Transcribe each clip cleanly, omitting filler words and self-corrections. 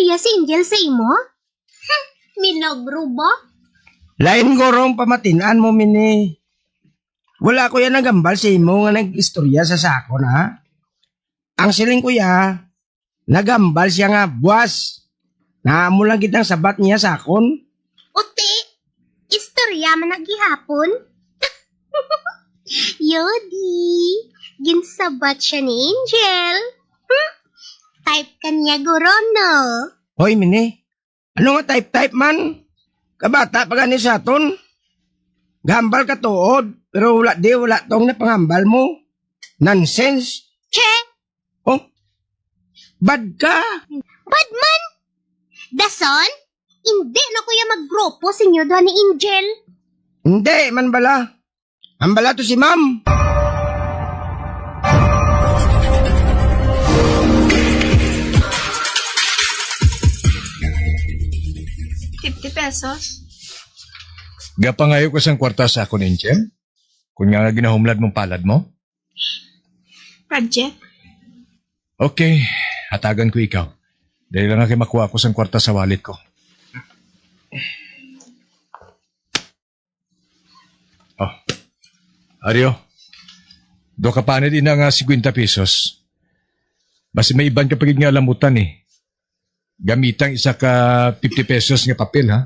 istorya si Angel sa imo? Milagro ba? Lain gorong pamatinan mo, Mini. Wala ko yan nagambal sa imo nga nag-istorya sa sakon, ha? Ang siling kuya, nagambal siya nga, buwas. Naamo lang kitang sabat niya sakon. Uti, istorya man naghihapon? Yodi, ginsabat siya ni Angel. Type ka niya guro, no? Hoy, Mini. Ano nga type-type man? Kabata pa gani sa aton. Gambal ka tuod, pero wala tong napangambal mo. Nonsense. Che, Oh, bad ka. badman! Dason, hindi na kuya maggrupo sa inyo doon ni Angel. Hindi, man bala. Ang bala to si ma'am. ₱50? Gapangayo ko sang kwarta sa akon, Angel. Kung nga ginahumlad mong palad mo. Project? Okay, hatagan ko ikaw. Dahil lang kayo makuha ko sang kwarta sa wallet ko. Oh, Ario. Do ka pa din nga ₱50. Basta may iban ka pagid nga lamutan eh. Gamitang isa ka ₱50 nga papel, ha?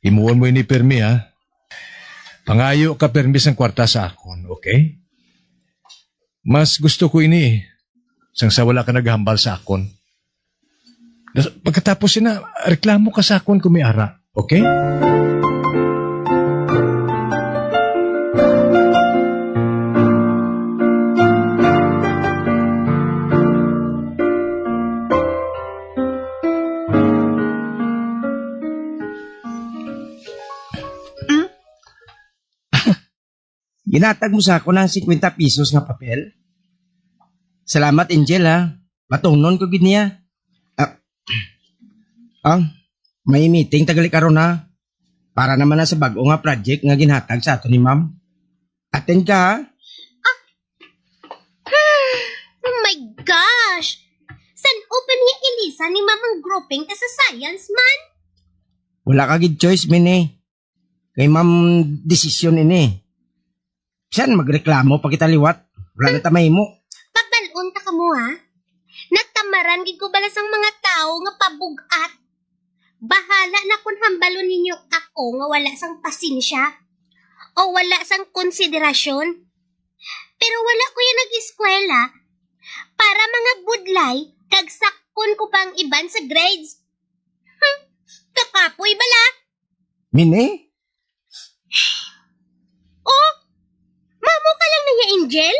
Himuon mo ini permi, ha? Pangayo ka permi sang kwarta sa akon, okay? Mas gusto ko ini, sang sa wala ka naghambal sa akon. Pagkatapos na, reklamo ka sa akon kung may ara, okay? Ginatag mo sa ako ng ₱50 nga papel. Salamat, Angel, ha. Matungnon ko gid niya. May meeting tagali karon, ha. Para naman na sa bag-o nga project nga ginhatag sa ato ni ma'am. Attend ka, ha. Oh my gosh! San open niya Elisa ni mamang grouping ka sa science man? Wala ka gid choice, Mini. Kay ma'am desisyon ini. Siyan magreklamo pag kita liwat. Wala na tamay mo. Pagbalon ta ka mo ha? Natamaran gid ko balas ang mga tao nga pabugat. Bahala na kung hambalon ninyo ako nga wala sang pasensya o wala sang konsiderasyon. Pero wala ko yung nag-eskwela para mga budlay kag sakon ko pang iban sa grades. Kakapoy bala. Mini? Oh, mamo ka lang na niya, Angel?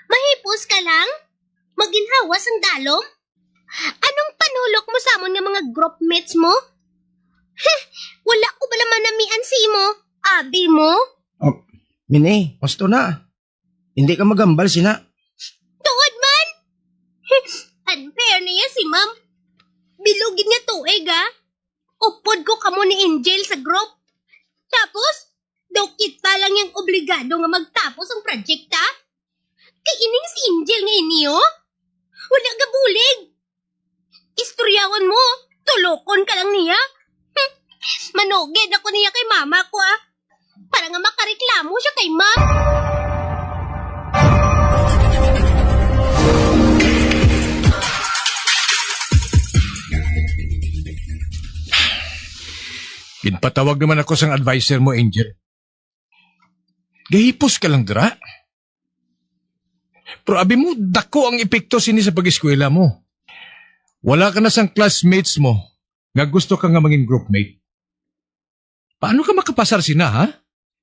Mahipos ka lang? Maginhawas ang dalom? Anong panulok mo sa amon nga mga group mates mo? Wala ko bala manamian si mo, abi mo? Oh, Mini, pasto na. Hindi ka magambal sina. Tuod man! Unfair niya si ma'am. Bilugin nga tuig ha. Upod ko kamo ni Angel sa group. Tapos, dokit pa lang yung obligado nga magtapos ang project ha. Kay ining si Angel nga inyo. Wala ka bulig. Istoryawan mo. Tulokon ka lang niya. Manoged ako niya kay mama ko ah. Para nga makareklamo siya kay ma'am. Pinpatawag naman ako sang adviser mo, Angel. Gahipos ka lang, dira. Pero abi mo, dako ang epekto sini sa pag-eskwela mo. Wala ka na sang classmates mo nga gusto ka nga maging groupmate. Paano ka makapasar sina, ha?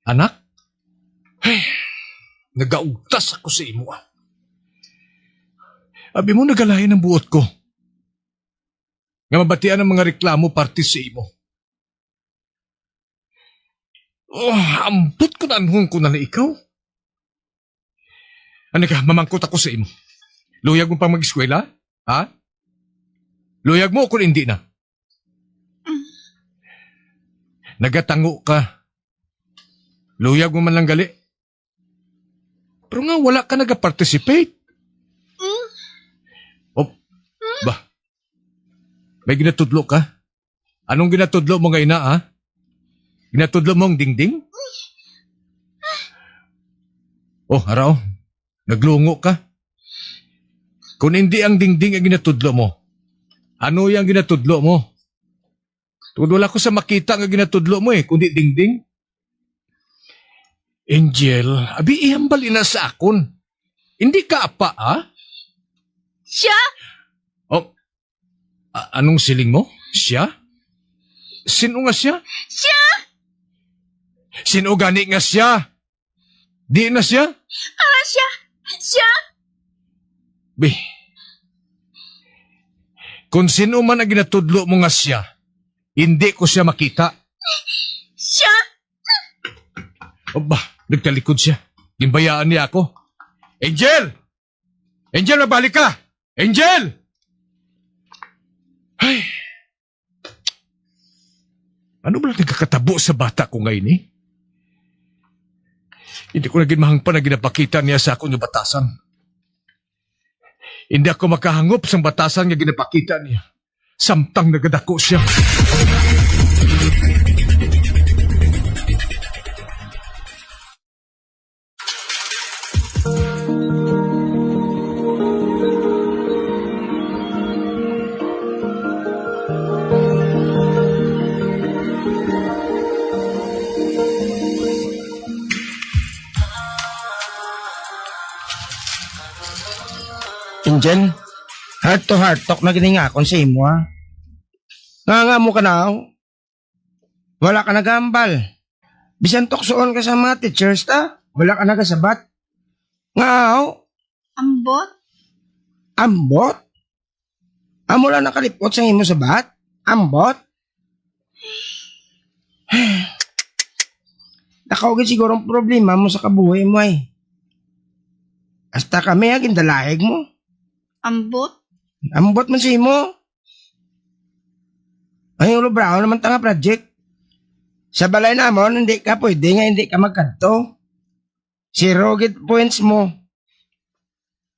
Anak? Ay, nagaugtas ako sa imo, ah. Abi mo, nagalahin ang buot ko. Nga mabatian ang mga reklamo parte sa imo. Oh, ambot ko na anhong ko na ikaw. Ano ka, mamangkot ako sa imo. Luyag mo pang mag-eskwela? Ha? Luyag mo kung hindi na? Nagatango ka. Luyag mo man lang gali. Pero nga wala ka nag-participate. O Bah, may ginatudlo ka? Anong ginatudlo mo ngayon na, ha? Ginatudlo mo ang dingding? Oh, araw. Naglungo ka. Kung hindi ang dingding ang ginatudlo mo, ano yung ginatudlo mo? Tungkol wala ko sa makita nga ginatudlo mo kundi dingding. Angel, abi ihambal ina sa akon. Hindi ka apa, ha? Siya? Oh, anong siling mo? Siya? Sino nga siya? Siya? Sino gani nga siya? Di na siya? Siya? Siya? Bi, kung sino man ang ginatudlo mo nga siya, hindi ko siya makita. Siya? O ba, nagtalikod siya. Ginbayaan niya ako. Angel! Angel, mabalik ka! Angel! Ay, ano ba lang nagkakatabo sa bata ko ngayon Hindi ko naging mahangpan na ginapakita niya sa akong batasan. Hindi ako makahangop sa batasan nga ginapakita niya. Samtang nagadako siya. Angel, heart to heart talk na giningakon sa imo, ha? Nga mo ka na, wala ka nagambal. Bisan tuksoon ka sa mga teachers, ta? Wala ka nagasabat. Nga, Ambot? ambot? Amo lang nakalipot sa imo sabat? Ambot? Nakawagin siguro ang problema mo sa kabuhay mo, Hasta kami, gindalahig mo. Ambot? Ambot man si mo. Ay, ulo brown naman tanga project. Sa balay namon, hindi ka pwede nga hindi ka magkanto. Zero git points mo.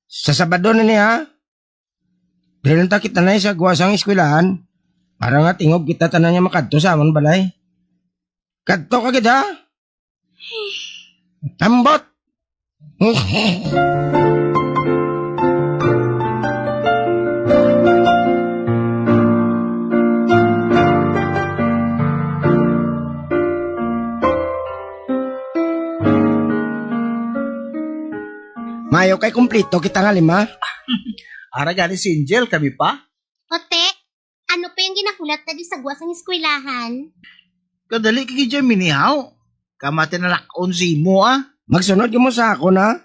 Sa Sabado na niya, dahil nang kita na sa guwasang eskwelahan, para nga tingog kita tanan niya makadto sa amon balay. Kadto ka gid, ha? Ambot! Mayo kay kumplito kita nga lima. Ara gani si Angel, kami pa? Ote, ano pa yung ginakulat na di sa guwasang eskwelahan? Kadali kiki dyan minihaw. Kamate na lakon si mo Magsunod ka mo sa ako na.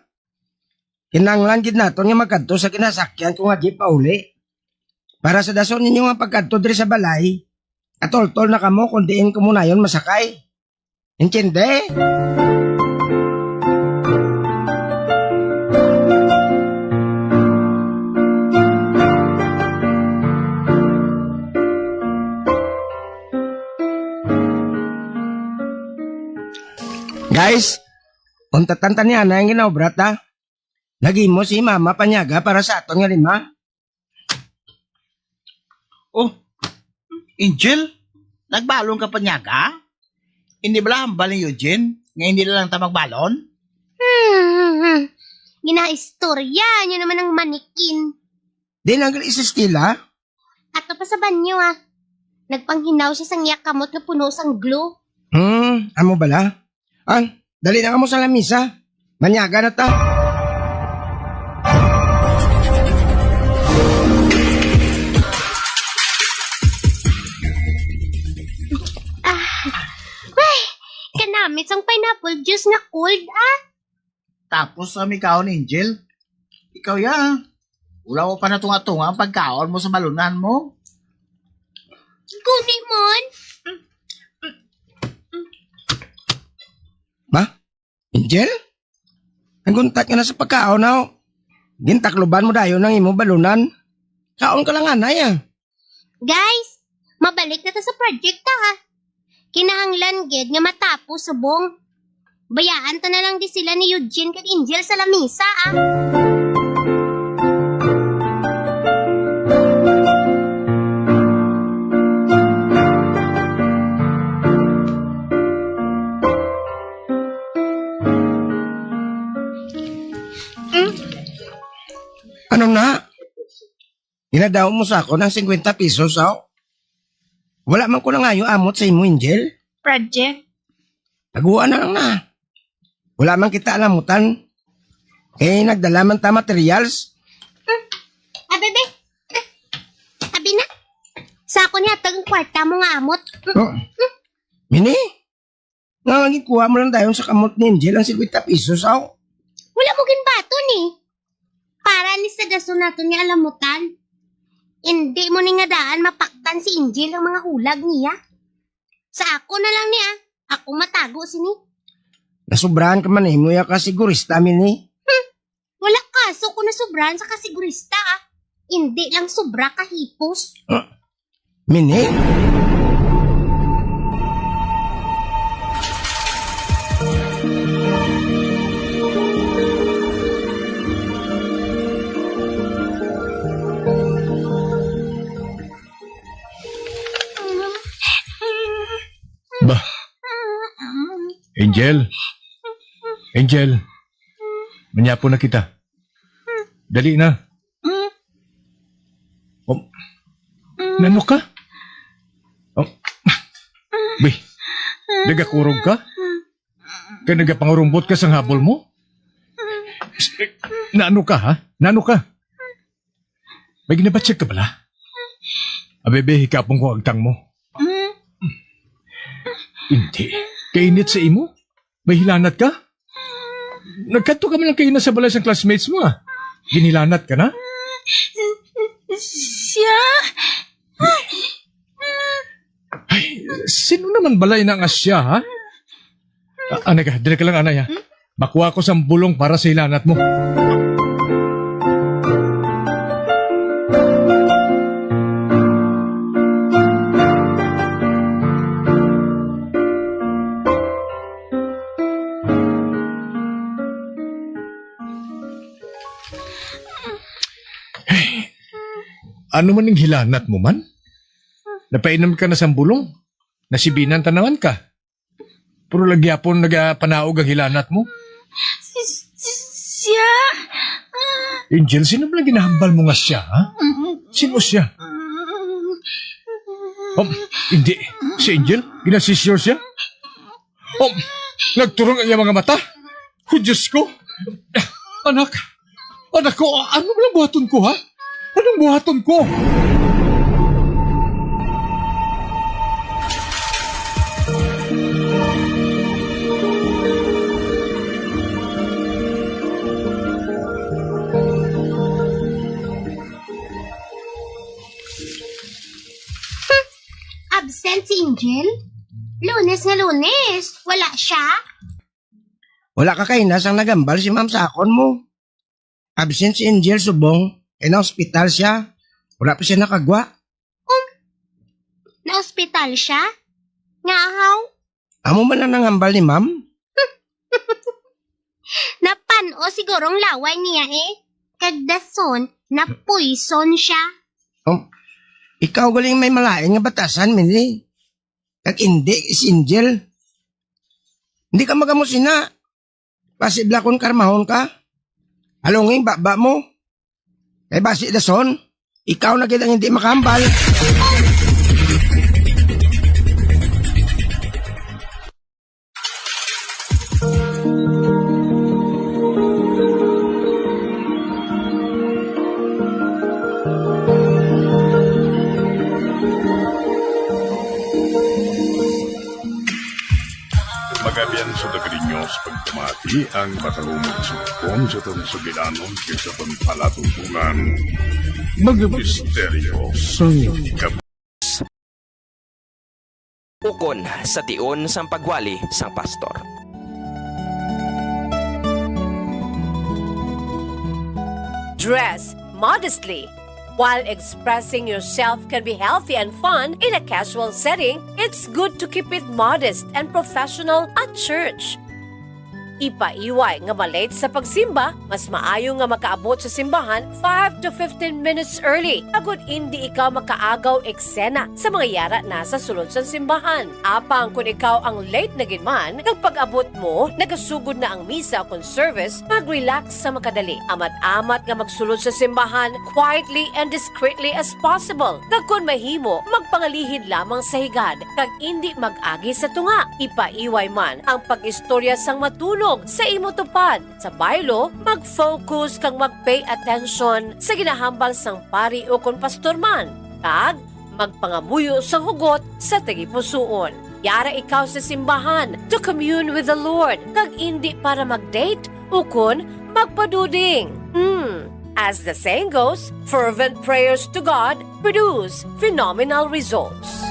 Kinanglan gid naton nga magkadto sa kinasakyan ko nga di pa uli. Para sa dason ninyo nga pagkadto diri sa balay, atol-tol na kamo kung diin ko muna yon masakay. Intindi? Guys, untatan niya na yung ginawbrat, ha? Lagi mo si Mama panyaga para sa aton nga lima. Oh, Angel, nagbalon ka pa niya ka? Hindi ba lang balin Eugene? Nga hindi na lang ta magbalon? Ginaistorya nyo naman ang manikin. Di nag-isistila. Ato pa sa banyo, Nagpanghinaw siya sang yakamot na puno sang glue. Amo bala? Dali na ka mo sa lamisa. Manyaga na ta. Kanamit sang pineapple juice na cold, Tapos kami kaon, Angel. Ikaw wala mo pa na tunga-tunga ang pagkaon mo sa malunan mo. Guni mon. Ba? Angel? Naguntat ka na sa pagkaon, na. Gintakluban mo dayo ng imo balunan. Kaon ka lang, anay, Guys, mabalik na ta sa project Kinahanglan gid nga matapos subong. Bayaan ta na lang di sila ni Eugene kag Angel sa lamisa, Pinadaw mo sa ako ng 50 pesos, aw. Wala man ko na nga yung amot sa imo, Angel. Project. Taguan na lang na. Wala man kita alamutan. Eh, nagdala man ta materials. Bebe. Abi na. Sa ako niya, tagang kwarta mo nga amot. Oh. Mini? Nga magikuha mo lang tayo sa kamot ni Angel ang 50 pesos, aw. Wala mo ginbato ni. Para ni sa daso nato niya alamutan. Hindi mo ni nga daan mapaktan si Angel ang mga hulag niya. Sa ako na lang niya. Ako matago sini. Nasubrahan ka man eh, muya ka sigurista, Mini. Wala kaso kung nasobrahan sa kasigurista ah. Hindi lang sobra kahipos. Mini? Ba? Angel? Angel? Manyapo na kita. Dali na. Oh. Nano ka? Oh. Bay, nagakurog ka? Kaya nagapangurumbot ka sa habol mo? Nano ka, ha? Nano ka? May ginabatsyag ka pala? Abebe, hikapong ko agtang mo. Hindi. Kainit sa imo? May hilanat ka? Nagkanto ka man lang kainat sa balay ng classmates mo, ah. Ginilanat ka na? Siya? Ay, sino naman balay na ang asya, ha? Anay ka, dali ka lang, anay, ha? Makuha ko sa bulong para sa hilanat mo. Ano man yung hilanat mo man? Napainom ka na sa bulong? Nasibinan tanawan ka? Puro lagyapon nagapanaog ang hilanat mo? Siya? Angel, sino ba lang ginahambal mo nga siya, ha? Sino siya? Oh, hindi. Si Angel? Ginasisure siya? Oh, nagturong ang iyang mga mata? Oh, Diyos ko! Anak! Anak ko! Ano ba lang buhaton ko, ha? Anong buhaton ko? Absent si Angel? Lunes nga Lunes. Wala siya? Wala ka kainas ang nagambal si ma'am sa akon mo. Absent si Angel Subong. Eh, na-hospital siya. Wala pa siya nakagwa. Na-hospital siya? Ngahaw? Amo man lang nangambal ni ma'am. Napano sigurong laway niya eh. Kagdason, na-poison siya. Oh, ikaw galing may malain nga batasan, Mini. Kag hindi, si Angel. Hindi ka magamusina. Pasibla kung karmahon ka. Halonging baba mo. Eh basi dason, ikaw na kitang hindi makambal. Magabian sa dagrinyos pagtamati ang matarumong sumukon sa tansugilanon kaysa pagpalatuntungan. Mga misteryo sa Ukon sa tion sang pagwali sang pastor. Dress modestly. While expressing yourself can be healthy and fun in a casual setting, it's good to keep it modest and professional at church. Ipaiway nga malate sa pagsimba, mas maayo nga makaabot sa simbahan 5 to 15 minutes early. Agud hindi ikaw makaagaw eksena sa mga yara nasa sulod sa simbahan. Apang kung ikaw ang late na ginman, pag-abot mo, nagasugod na ang misa o service, mag-relax sa makadali. Amat-amat nga magsulod sa simbahan quietly and discreetly as possible. Kag kung mahimo, magpangalihid lamang sa higad, kag hindi mag-agi sa tunga. Ipaiway man ang pag-istorya sang matulog sa imo tupad. Sa baylo, mag-focus kang mag-pay attention sa ginahambal sang pari o kon pastor man. Kag magpangamuyo sa hugot sa tagipusoon. Yara ikaw sa simbahan to commune with the Lord, kag hindi para mag-date o kun magpaduding. As the saying goes, fervent prayers to God produce phenomenal results.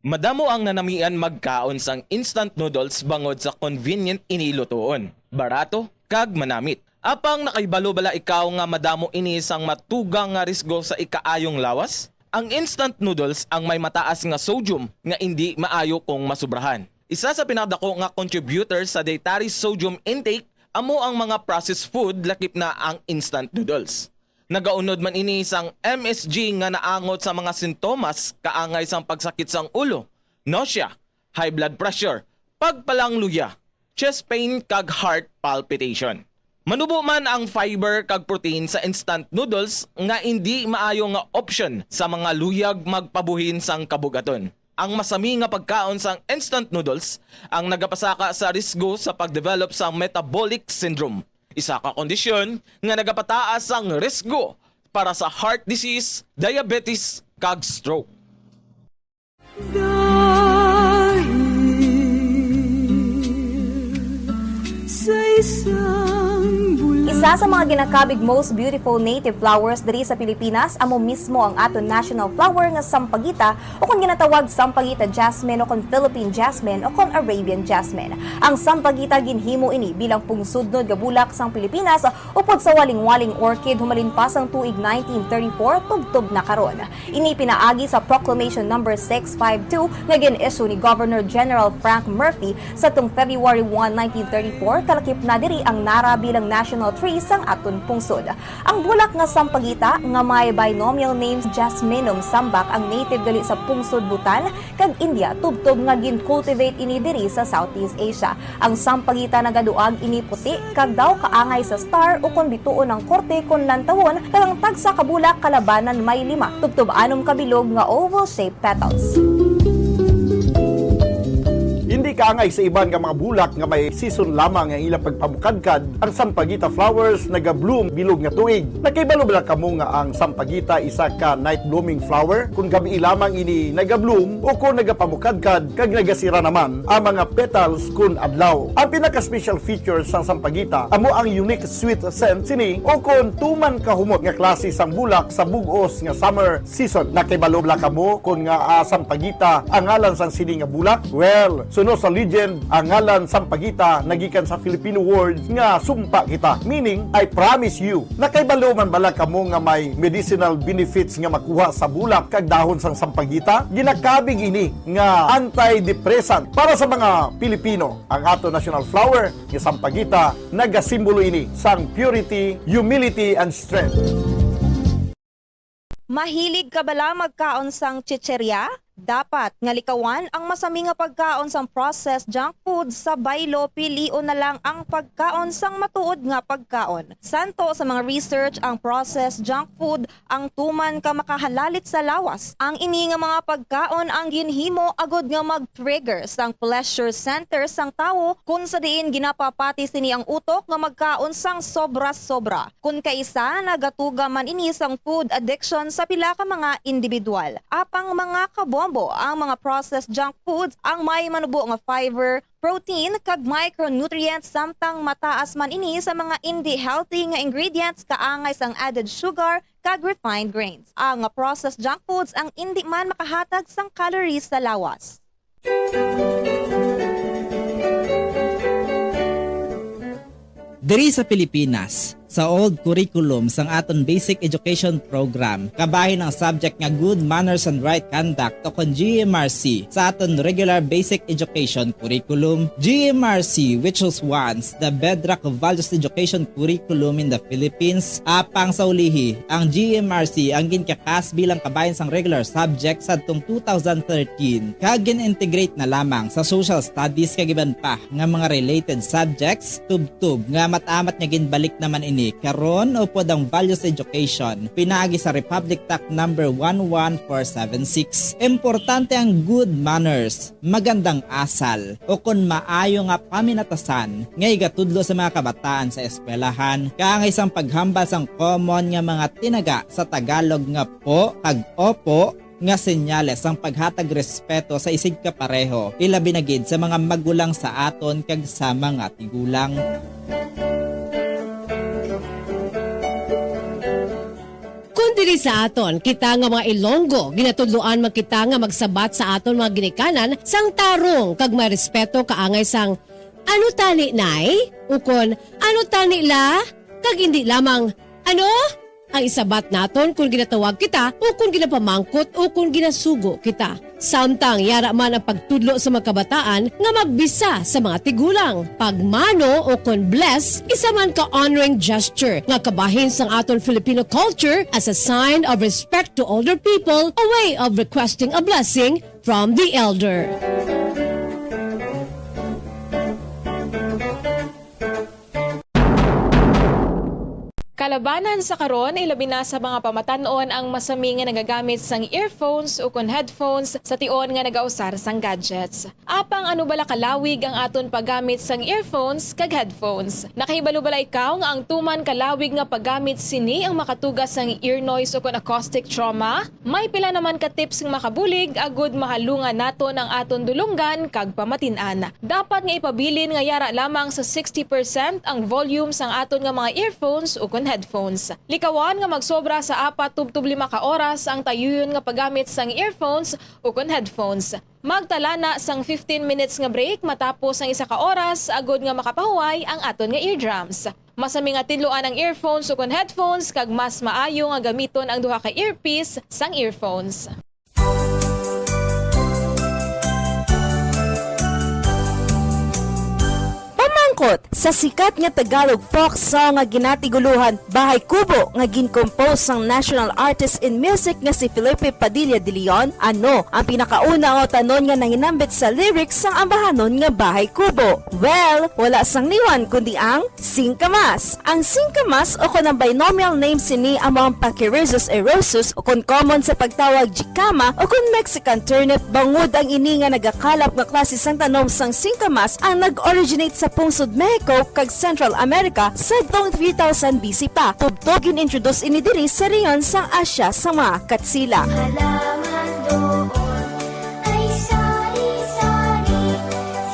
Madamo ang nanamian magkaon sang instant noodles bangod sa convenient inilutoon, barato kag manamit. Apang nakaibalo bala ikaw nga madamo ini sang matugang nga risgo sa ikaayong lawas? Ang instant noodles ang may mataas nga sodium nga hindi maayo kung masubrahan. Isa sa pinakadako nga contributor sa dietary sodium intake amo ang mga processed food lakip na ang instant noodles. Nagaunod man ini sang MSG nga naangot sa mga sintomas kaangay sang pagsakit sang ulo, nausea, high blood pressure, pagpalangluya, chest pain kag heart palpitation. Manubo man ang fiber kag protein sa instant noodles nga hindi maayo nga option sa mga luyag magpabuhin sang kabugaton. Ang masami nga pagkaon sang instant noodles ang nagapasaka sa risgo sa pagdevelop sa metabolic syndrome. Isa ka kondisyon nga nagapataas ang risgo para sa heart disease, diabetes, kag stroke. Isa sa mga ginakabig most beautiful native flowers diri sa Pilipinas amo mismo ang aton national flower nga sampagita o kung ginatawag sampagita jasmine o kung Philippine jasmine o kung Arabian jasmine. Ang sampagita ginhimo ini bilang pungsudnod nga bulak sang Pilipinas upod sa waling-waling orchid humalin pa sang tuig 1934 tubtob na karon. Ini pinaagi sa Proclamation number 652 nga gin-issue ni Governor General Frank Murphy sa tung February 1, 1934 kalakip na diri ang nara bilang national tree sang aton pungsod. Ang bulak nga sampagita nga may binomial names Jasminum sambac ang native dali sa pungsod Bhutan kag India tubtob nga gin-cultivate ini diri sa Southeast Asia. Ang sampagita nagaduag ini puti kag daw kaangay sa star o kon bituon ng korte kon lantawon kag ang tagsa ka bulak kalabanan may 5 tubtob 6 kabilog nga oval shaped petals. Hindi kaangay sa iban nga mga bulak nga may season lamang ang ilang pagpamukadkad, ang sampagita flowers naga-bloom bilog nga tuig. Nakaibalo ba kamo nga ang sampagita isa ka night blooming flower? Kung gabi lamang ini naga-bloom o kung nagapamukadkad kag nagasira naman ang mga petals kun adlaw. Ang pinaka-special feature sa sampagita amo ang unique sweet scent sini o kung tuman kahumot nga klase sang bulak sa bug-os nga summer season. Nakaibalo ba kamo kung nga sampagita ang ngalan sang sini nga bulak? Well, suno sa legend, ang ngalan sampagita nagikan sa Filipino words nga sumpa kita, meaning I promise you. Nakaibalo man bala kamo nga may medicinal benefits nga makuha sa bulak kag dahon sang sampagita? Ginakabig ini nga antidepressant para sa mga Pilipino. Ang ato national flower nga sampagita nagasimbolo ini sang purity, humility and strength. Mahilig ka bala magkaon sang chicherya? Dapat nga likawan ang masami nga pagkaon sang processed junk food sa baylo, pilion na lang ang pagkaon sang matuod nga pagkaon. Santo sa mga research ang processed junk food ang tuman ka makahalalit sa lawas. Ang ini nga mga pagkaon ang ginhimo agod nga mag-trigger sang pleasure center sang tawo kung sa diin ginapapati sini ang utok nga magkaon sang sobra-sobra. Kung kaisa nagatuga man ini sang food addiction sa pila ka mga individual. Apang mga kabombo ang mga processed junk foods ang may manubo nga fiber, protein kag micronutrients samtang mataas man ini sa mga hindi healthy nga ingredients kaangay sang added sugar kag refined grains. Ang processed junk foods ang hindi man makahatag sang calories sa lawas. Diri sa Pilipinas, sa old curriculum sang aton basic education program kabahin ang subject nga good manners and right conduct o kon GMRC sa aton regular basic education curriculum. GMRC, which was once the bedrock of values education curriculum in the Philippines, apang sa ulihi ang GMRC ang ginkakas bilang kabahin sang regular subject sa atong 2013 kag gin-integrate na lamang sa social studies kag iban pa nga mga related subjects tub-tub nga matamat nga ginbalik naman ini karon upod ang values education pinaagi sa Republic Act number 11476. Importante ang good manners, magandang asal o kun maayo nga paminatasan nga igatudlo sa mga kabataan sa eskwelahan kang isang paghambal sang common nga mga tinaga sa Tagalog nga po kag opo nga senyales ang paghatag respeto sa isig kapareho ilabi na gid sa mga magulang sa aton kag sa mga tigulang. Diri sa aton, kita nga mga Ilonggo, ginatudloan man kita nga magsabat sa aton mga ginikanan sang tarong kag may respeto kaangay sang ano tani nay? Ukon, ano tani la? Kag hindi lamang, ano? Ang isabat naton kung ginatawag kita o kung ginapamangkot o kung ginasugo kita. Samtang yara man ang pagtudlo sa mga kabataan nga magbisa sa mga tigulang. Pagmano o kung bless, isa man ka honoring gesture nga kabahin sang aton Filipino culture as a sign of respect to older people, a way of requesting a blessing from the elder. Kalabanan sa karon ilabi na sa mga pamatanon ang masami nga nagagamit sang earphones o kon headphones sa tion nga nagausar sang gadgets. Apang ano bala kalawig ang aton paggamit sang earphones kag headphones. Nakahibalo bala ikaw nga ang tuman kalawig nga paggamit sini ang makatugas sang ear noise o kon acoustic trauma? May pila naman ka tips nga makabulig agud mahalungan naton ang aton dulunggan kag pamatin-an. Dapat nga ipabilin nga yara lamang sa 60% ang volume sang aton nga mga earphones o kon headphones. Likawan nga magsobra sa 4-5 ka oras ang tayuyon nga paggamit sang earphones o kon headphones. Magtala na sang 15 minutes nga break matapos ang 1 ka oras agud nga makapahuway ang aton nga eardrums. Masami nga tidloan ang earphones o kon headphones kag mas maayo nga gamiton ang duha ka earpiece sang earphones. Sa sikat nga Tagalog folk song nga ginatiguluhan Bahay Kubo nga gincompose sang national artist in music nga si Felipe Padilla de Leon, ano ang pinakauna o tanon nga nanginambit sa lyrics sang ambahanon nga Bahay Kubo? Well, wala sang liwan kundi ang singkamas. Ang singkamas o kon ang binomial name sini among Pachyrhizos erosus o kon common sa pagtawag jicama o kon Mexican turnip, bangod ang ini nga nagakalap nga klase sang tanom sang singkamas ang nag-originate sa pungsod Mexico kag Central America sa taong 3000 BC pa. Tubtog in-introduce ini diri sa rehiyon sang Asya sa mga Katsila. Halaman doon ay sari-sari,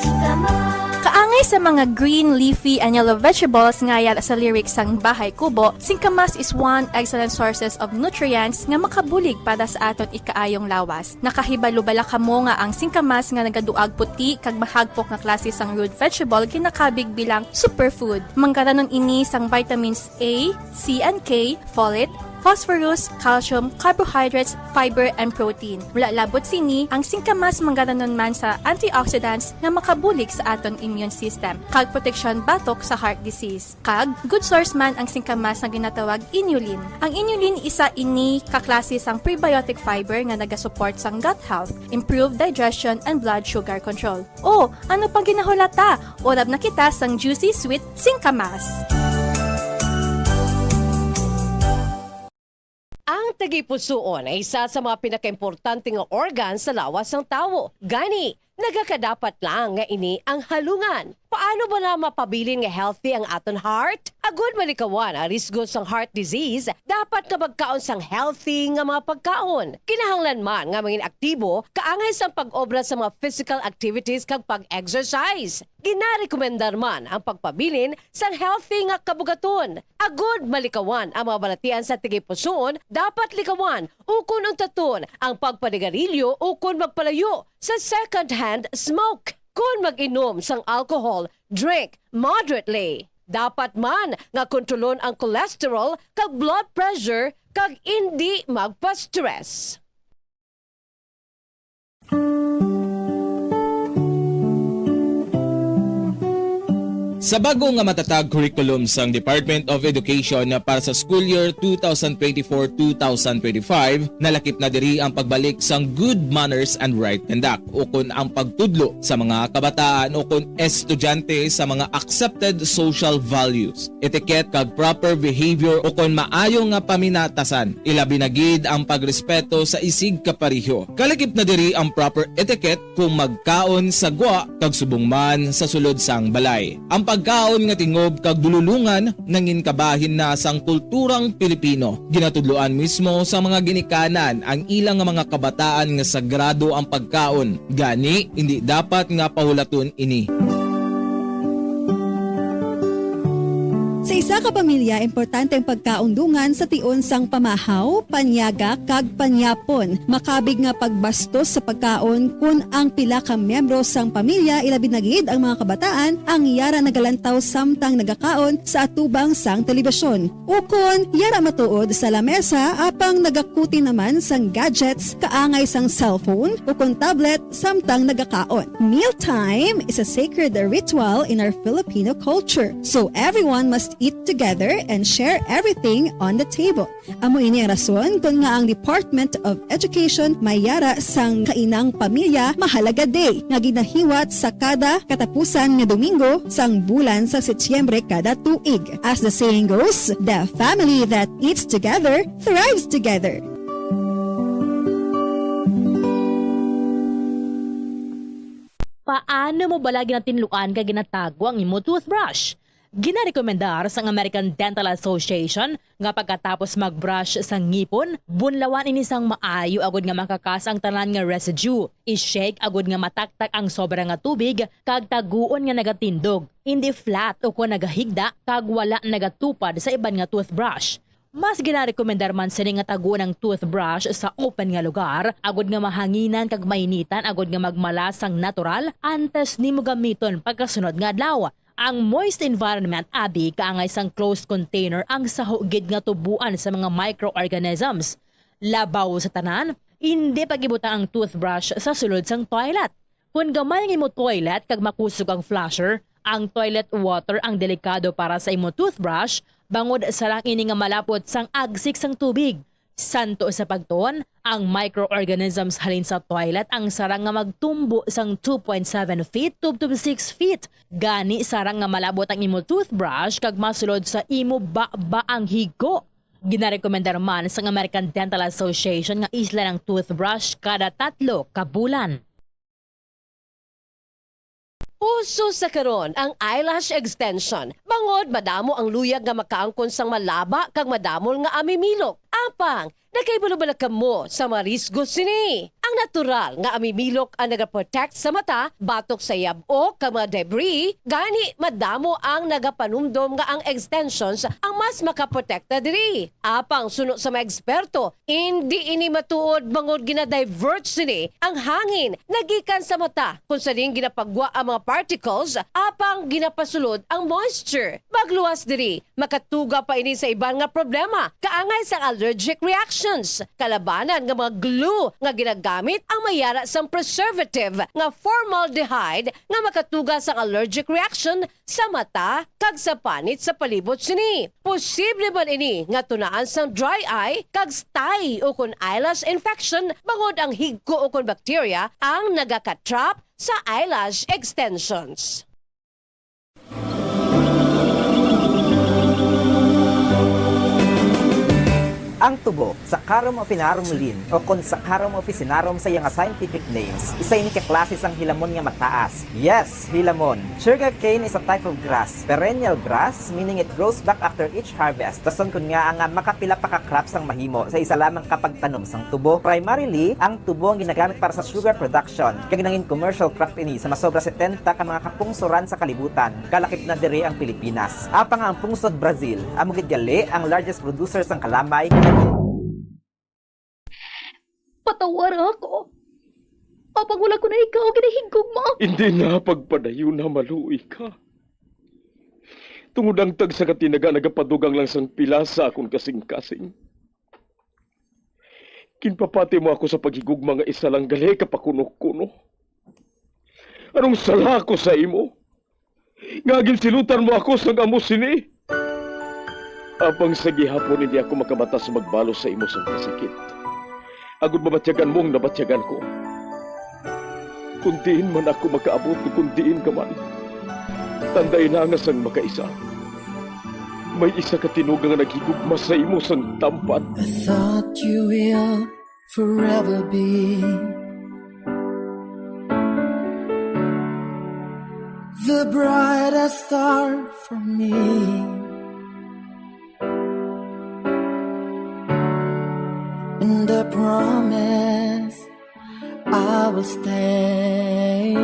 singkamas. Kaangay sa mga green, leafy, and yellow vegetables nga yara sa lyrics sang Bahay Kubo, singkamas is one excellent sources of nutrients nga makabulig para sa aton ikaayong lawas. Nakahibalo-bala kamo nga ang singkamas nga nagaduag puti kag mahagpok nga klase sang root vegetable ginakabig bilang superfood. Mangkaranon ini sang vitamins A, C, and K, folate, phosphorus, calcium, carbohydrates, fiber, and protein. Mula labot sini, ang singkamas manggaranon man sa antioxidants nga makabulig sa aton immune system, kag protection batok sa heart disease. Kag, good source man ang singkamas na ginatawag inulin. Ang inulin isa ini kaklase sang prebiotic fiber nga nagasupport sang gut health, improve digestion, and blood sugar control. O, ano pang ginahulata? Orab na kita sang juicy sweet singkamas. Ang tagipusoon ay isa sa mga pinakaimportanteng organ sa lawas ng tao. Gani, nagakadapat lang nga ini ang halungan. Paano ba na mapabilin nga healthy ang aton heart? Agud malikawan ang risgo sang heart disease, dapat nga magkaon sang healthy nga mga pagkaon. Kinahanglan man nga maging aktibo, kaangay sang pag-obra sa mga physical activities kag pag-exercise. Ginarekomendar man ang pagpabilin sang healthy nga kabugaton. Agud malikawan ang mga balatian sa tigipusoon, dapat likawan ukon ang taton ang pagpanigarilyo ukon magpalayo sa second-hand smoke. Kung mag-inom sang alcohol, drink moderately. Dapat man nga kontrolon ang cholesterol kag blood pressure kag hindi magpa-stress. Sa bago nga matatag curriculum sang Department of Education para sa school year 2024-2025, nalakip na diri ang pagbalik sang good manners and right conduct ukon ang pagtudlo sa mga kabataan ukon estudyante sa mga accepted social values, etiquette kag proper behavior ukon maayo nga paminatasan, ilabi na gid ang pagrespeto sa isig kapareho. Kalakip na diri ang proper etiquette kung magkaon sa gwa kag subong man sa sulod sang balay. Ang pagkaon nga tingob kag dululungan nangin kabahin na sang kulturang Pilipino. Ginatudloan mismo sa mga ginikanan ang ilang nga mga kabataan nga sagrado ang pagkaon. Gani hindi dapat nga pahulaton ini. Sa isa ka pamilya, importante ang pagkaundungan sa tion sang pamahaw, panyaga, kag panyapon. Makabig nga pagbastos sa pagkaon kung ang pila ka miyembro sang pamilya ilabi na gid ang mga kabataan ang yara nagalantaw samtang nagakaon sa atubang sang telebisyon. Ukon, yara matuod sa lamesa apang nagakuti naman sang gadgets kaangay sang cellphone ukon tablet samtang nagakaon. Mealtime is a sacred ritual in our Filipino culture. So everyone must eat together and share everything on the table. Amo ini ang rason kung nga ang Department of Education mayara sang kainang pamilya mahalaga day nga ginahiwat sa kada katapusan nga Domingo sang bulan sa Setyembre kada tuig. As the saying goes, the family that eats together thrives together. Paano mo balagi na tinluan ka ginatago ang imo toothbrush? Ginarekomendar sa American Dental Association nga pagkatapos magbrush sa ngipon, bunlawan ini sang maayo agud nga makakas ang tanan nga residue. I-shake agud nga mataktak ang sobra nga tubig kag taguon nga nagatindog. Hindi flat o ko nagahigda kag wala nagatupad sa iban nga toothbrush. Mas ginarekomendar man sini nga taguon ang toothbrush sa open nga lugar, agud nga mahanginan kag mainitan agud nga magmalas sang natural antes nimo gamiton pagkasunod nga adlaw. Ang moist environment abi kaangay sang closed container ang sahugid nga tubuan sa mga microorganisms. Labaw sa tanan, hindi pagibutan ang toothbrush sa sulod sang toilet. Kung gamay ang imo toilet kag makusog ang flusher, ang toilet water ang delikado para sa imo toothbrush bangod sa lang ini nga malapot sang agsik sang tubig. Santo sa pagtuon, ang microorganisms halin sa toilet ang sarang nga magtumbo sang 2.7 feet to 6 feet. Gani sarang nga malabot ang imo toothbrush kag masulod sa imo ba ang higo. Ginarekomendar man sa American Dental Association nga isla ng toothbrush kada 3 ka bulan. Uso sa karon ang eyelash extension. Bangod madamo ang luyag nga makaangkon sang malaba kag madamol nga amimilok. Apang, nakaibalo-bala ka mo sa marisgo sini. Ang natural nga amimilok ang nagaprotect sa mata, batok sa yabo kag mga debris, gani madamo ang nagapanumdom nga ang extensions ang mas makaprotekta diri. Apang suno sa mga eksperto, hindi ini matuod bangod gina-divert sini ang hangin nagikan sa mata kung sa ring ginapagwa ang mga particles apang ginapasulod ang moisture. Magluwas diri, makatuga pa ini sa iban nga problema, kaangay sa allergic reactions. Kalabanan nga mga glue nga ginagamit ang mayara sang preservative nga formaldehyde nga makatuga sa allergic reaction sa mata kag sa panit sa palibot sini. Posible man ini nga tunaan sang dry eye kag stye o kun eyelash infection bangod ang higko o kun bacteria ang nagakatrap sa eyelash extensions. Ang tubo, Saccharum officinarum o kung Saccharum officinarum sa iyang scientific names, isa ini kaklase sang hilamon nga mataas. Yes, hilamon. Sugarcane is a type of grass, perennial grass, meaning it grows back after each harvest. Tason kun nga ang makapila pa ka crops ang mahimo sa isa lamang kapag tanom sang tubo. Primarily, ang tubo ang ginagamit para sa sugar production, kag nangin commercial crop ini sa masobra 70 ka mga kapungsoran sa kalibutan. Kalakip na diri ang Pilipinas. Apang ang pungsod Brazil, amo gid gali ang largest producer sang kalamay. Patawar ako. Apag wala ko na ikaw, ginahigog mo. Hindi na pagpadayo na maluwi ka. Tungod ang tag sa katinaga nagapadugang lang sang pila sa akong kasing-kasing. Kinpapati mo ako sa paghigugma nga isa lang gali kapakuno-kuno. Anong sala ko sa imo? Ngagin silutan mo ako sang amo sini. Apang sa gihapon hindi ako makabatas magbalo sa imo sang kasakit. Agud mabatyagan mong nabatyagan ko. Kundiin man ako makaabot, kundiin ka man. Tanday na nga sang makaisa. May isa ka tinugang nga naghigugma sa imo sang tampan. I thought you will forever be the brightest star for me. And I promise I will stay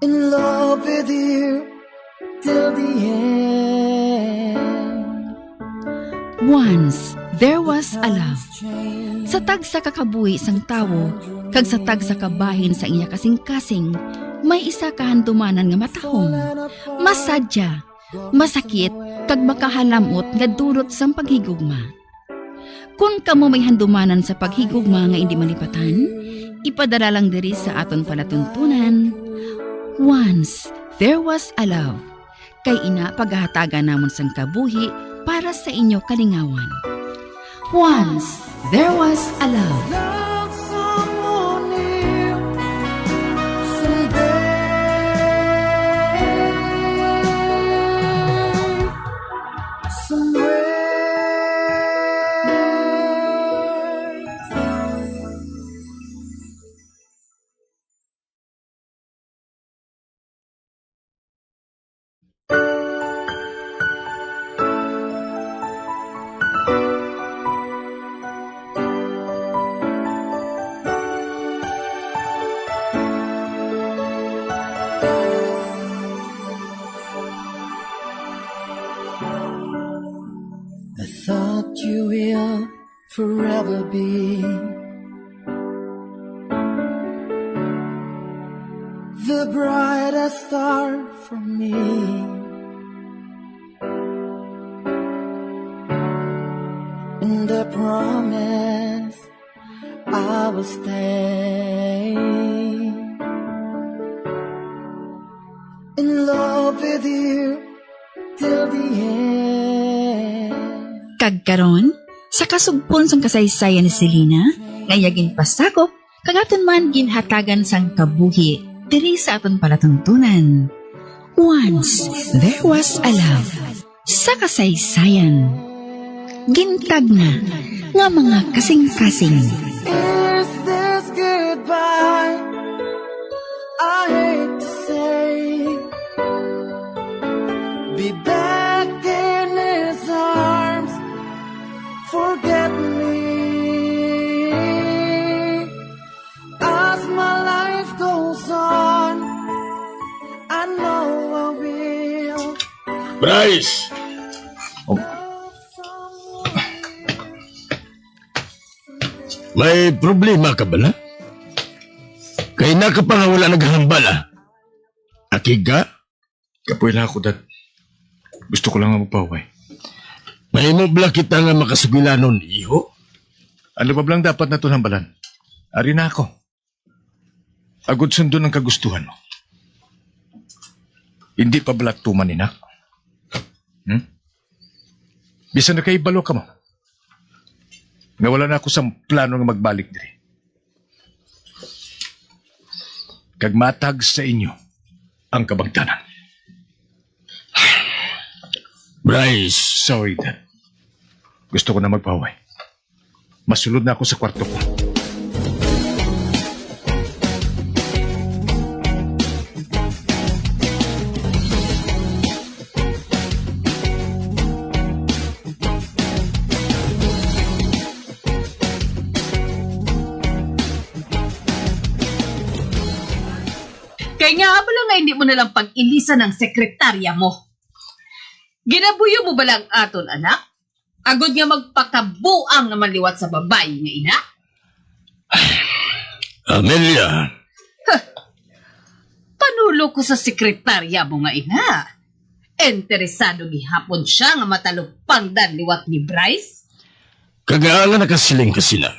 in love with you till the end. Once, there was a love. Sa tag sa kakabuhi sang tawo, kag sa tag sa kabahin sa iya kasing-kasing, may isa kahandumanan nga matahong. Masadya, masakit, kag makahalamot nga durot sang paghigugma. Kung kamo may handumanan sa paghigugma nga hindi malipatan, ipadala lang diri sa aton palatuntunan. Once, there was a love. Kay ina paghahatagan namon sang kabuhi para sa inyo kalingawan. Once, there was a love. Love someone new someday. Somewhere. I thought you will forever be the brightest star for me. And I promise I will stay in love with you till the end. Kagkaron, sa kasugpon sang kasaysayan ni Selena, ngayagin pasakop, kagaton man ginhatagan sang kabuhi, diri sa aton palatuntunan. Once, there was a love. Sa kasaysayan, gintag na nga mga kasing-kasing. Is this goodbye? I hate to say, be back in his arms, forget me. As my life goes on, I know I will. Bryce! May problema ka ba na? Kaya na ka pa nga wala naghahambal Akig ka? Kapoy lang ako, Dad. Gusto ko lang nga magpaway. May mo bala kita nga makasugilanon, iho? Ano ba lang dapat na ito hambalan? Ari na ako. Agod sundo ng kagustuhan mo. Hindi pa balat tuman, inak. Bisa na kay balo ka mo. Nga wala na ako sa plano nga magbalik diri. Kag matag sa inyo ang kabangtanan. Bryce, sorry, Dad. Gusto ko na magpaway. Masulod na ako sa kwarto ko. Kaya nga pala nga hindi mo nalang pag-ilisan ng sekretarya mo. Ginabuyo mo ba lang aton, anak? Agod nga magpakabuang nga maliwat sa babae nga ina? Amelia. Panulo ko sa sekretarya mo nga ina. Interesado gihapon siya nga matalupang liwat ni Bryce. Kagaala nakasiling ka sila.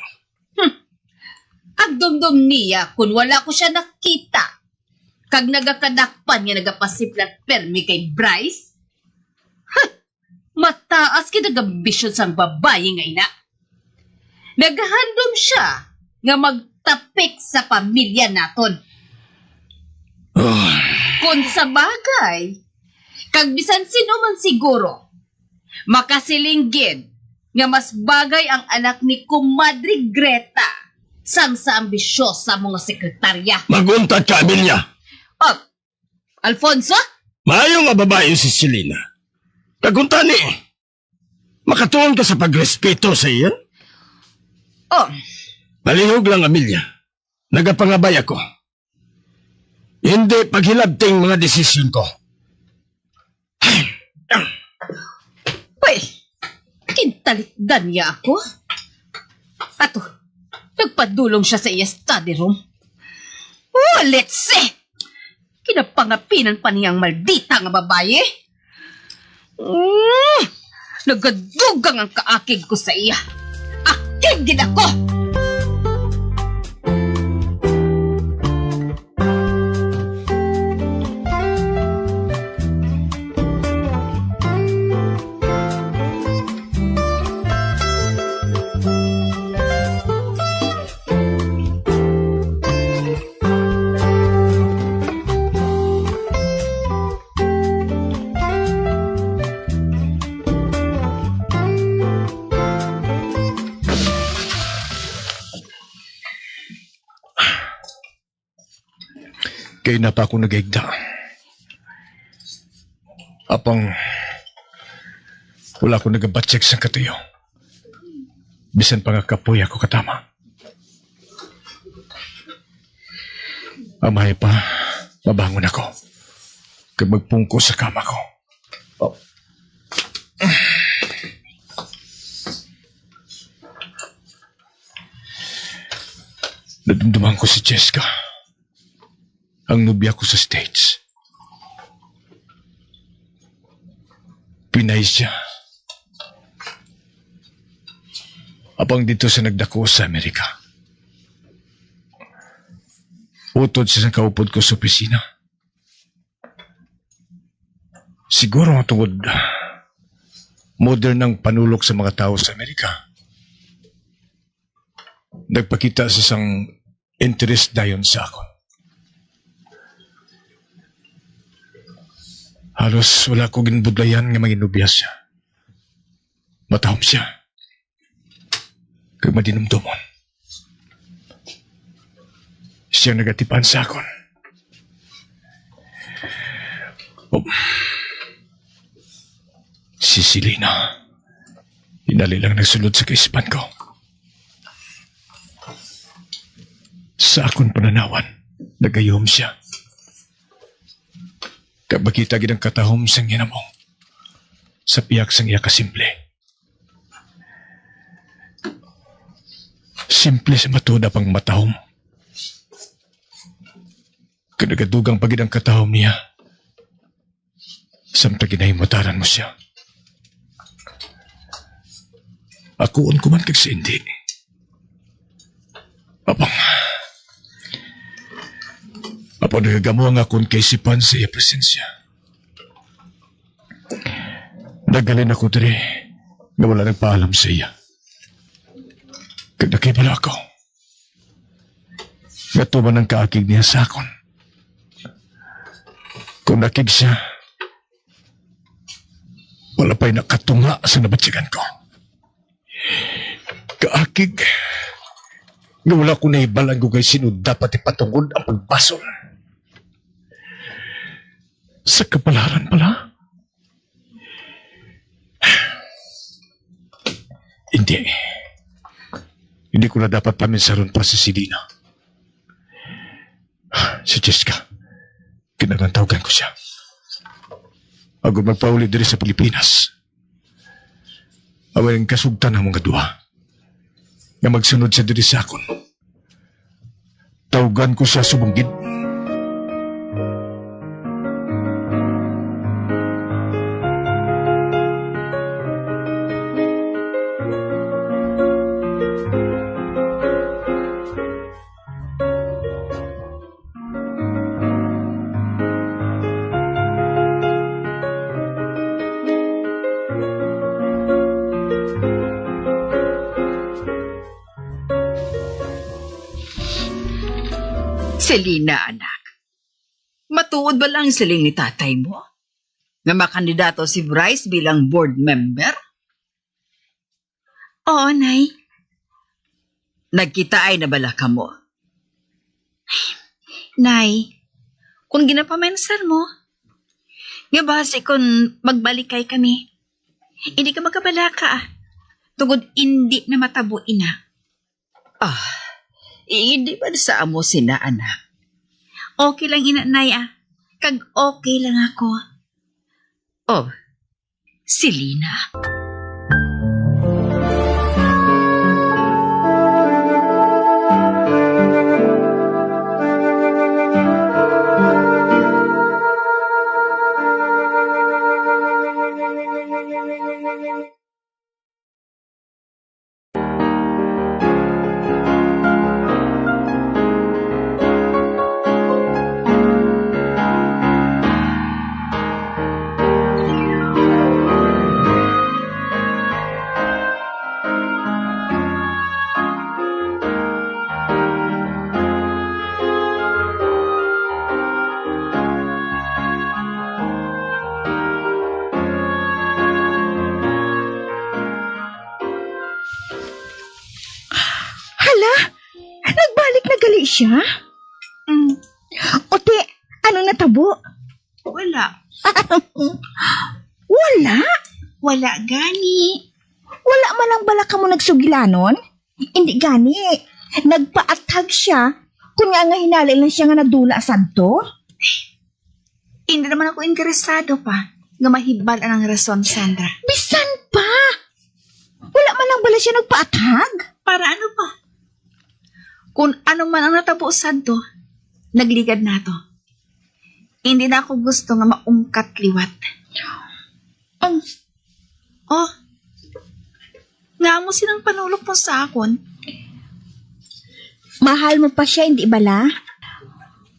Agdumdum niya kung wala ko siya nakita. Kag nagakadakpan niya nagapasiplat permi kay Bryce. Mataas kinagambisyon sang babae nga ina. Naghandom siya nga magtapik sa pamilya naton. Kung sa bagay, kag bisan sino man siguro, makasilinggid nga mas bagay ang anak ni Kumadri Greta sang sa ambisyosa mga sekretarya. Magunta ka, Amelia. Oh, Alfonso? Maayong nga babae si Selena. Kagunta ni, makatuon ka sa pagrespeto sa iyan? Oh. Malihog lang, Amelia. Nagapangabay ako. Hindi paghilabting mga desisyon ko. Uy, kintalikdan niya ako. Ato, nagpadulong siya sa iya study room. Oh, let's see. Kinapangapinan pa niyang maldita nga babae. Nagadugang ang kaakig ko sa iya. Akig din ako! Kaya na pa ako nag-igda. Apang wala ko nag-batcheck sa katuyo. Bisan pa nga kapoy ako katama. Amay pa, mabangon ako. Kaya magpungko sa kama ko. Oh. Nadumduman ko si Jessica. Ang nubya ko sa States. Pinay siya. Apang dito sa nagdako sa Amerika. Utod sa kaupod ko sa opisina. Siguro nga tungod modern ang panulok sa mga tao sa Amerika. Nagpakita sa isang interest dayon sa ako. Halos wala ko ginbudlayan nga manginubya siya. Matahom siya. Kag madinumdumon. Siya nagatipan sa akon. Oh. Si Selena. Hinali lang nagsulod sa kaisipan ko. Sa akon pananawan, nagayom siya. Kag makita gid ang katahom sang ginamong sa piyak sang iya kasimple. Simple sa matuda pang matahom. Kadagadugang pagid ang katahom niya. Samtang ginahimutaran mo siya. Akuon ko man kag si hindi. Apang nagagamo ang akong kaisipan sa iya presensya. Nagalin ako diri nga wala nagpaalam sa iya. Kag nakibala ako. Nga tuman ang kaakig niya sa akon. Kung nakig siya, wala pa'y nakatunga sa nabatsigan ko. Kaakig nga wala ko naibalang kung kay sino dapat ipatungod ang pagbasol. Sa kapalaran pala? Hindi. Hindi ko na dapat paminsaron pa si Selena. Si Jessica. Kinatawgan ko siya. Ako magpauli diri sa Pilipinas. Awal ang kasugtan ng mga duha. Nga magsunod siya diri sa akon. Tawgan ko siya subunggid. Selina, anak. Matuod ba lang siling ni tatay mo? Na makandidato si Bryce bilang board member? Oo, Nay. Nagkita ay nabala ka mo? Nay, kung ginapamensan mo, nga base kung magbalikay kami, hindi ka magkabala ka. Tungod hindi na matabo ina. Hindi ba sa amo sina, anak? Okay lang ina, Nay, Kag okay lang ako. Oh, Selina. Nagbalik na gali siya? Ote, anong natabo? Wala. Wala? Wala gani. Wala man lang bala ka mo nagsugilanon? Hindi gani. Nagpaatag siya. Kung nga hinalil lang siya nga nadula santo? Hindi naman ako interesado pa. Nga mahibal ang rason, Sandra. Bisan pa! Wala man lang bala siya nagpaatag? Para ano pa? Kung ano man ang natabo, Santo, nagligad na to. Hindi na ako gusto nga maungkat liwat. Nga mo sinang panulok mo sa akon. Mahal mo pa siya, hindi bala?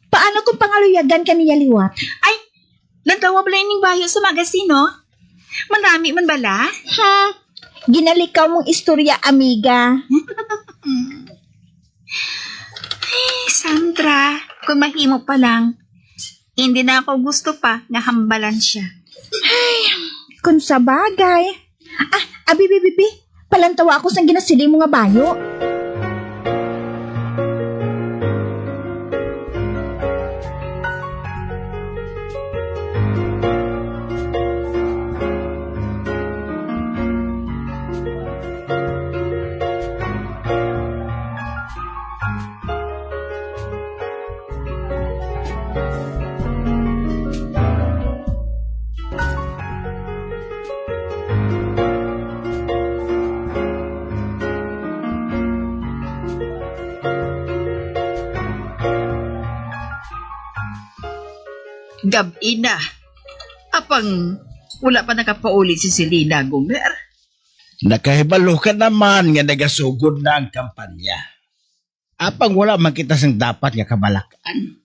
Paano kung pangaluyagan ka niya liwat? Ay, nagtawa bala ining bayo sa magasino? Marami man bala? Ginalikaw mong istorya, amiga. Ay, Sandra, kung mahimo pa lang, hindi na ako gusto pa na hambalan siya. Ay, kung sa bagay. Bibi, palantawa ako sa ginasili mo nga bayo. Gabi na. Apang wala pa nakapauli si Selena Gomer. Nakahibalo ka naman nga nagasugod na ang kampanya. Apang wala man kita sang dapat nga kabalakan.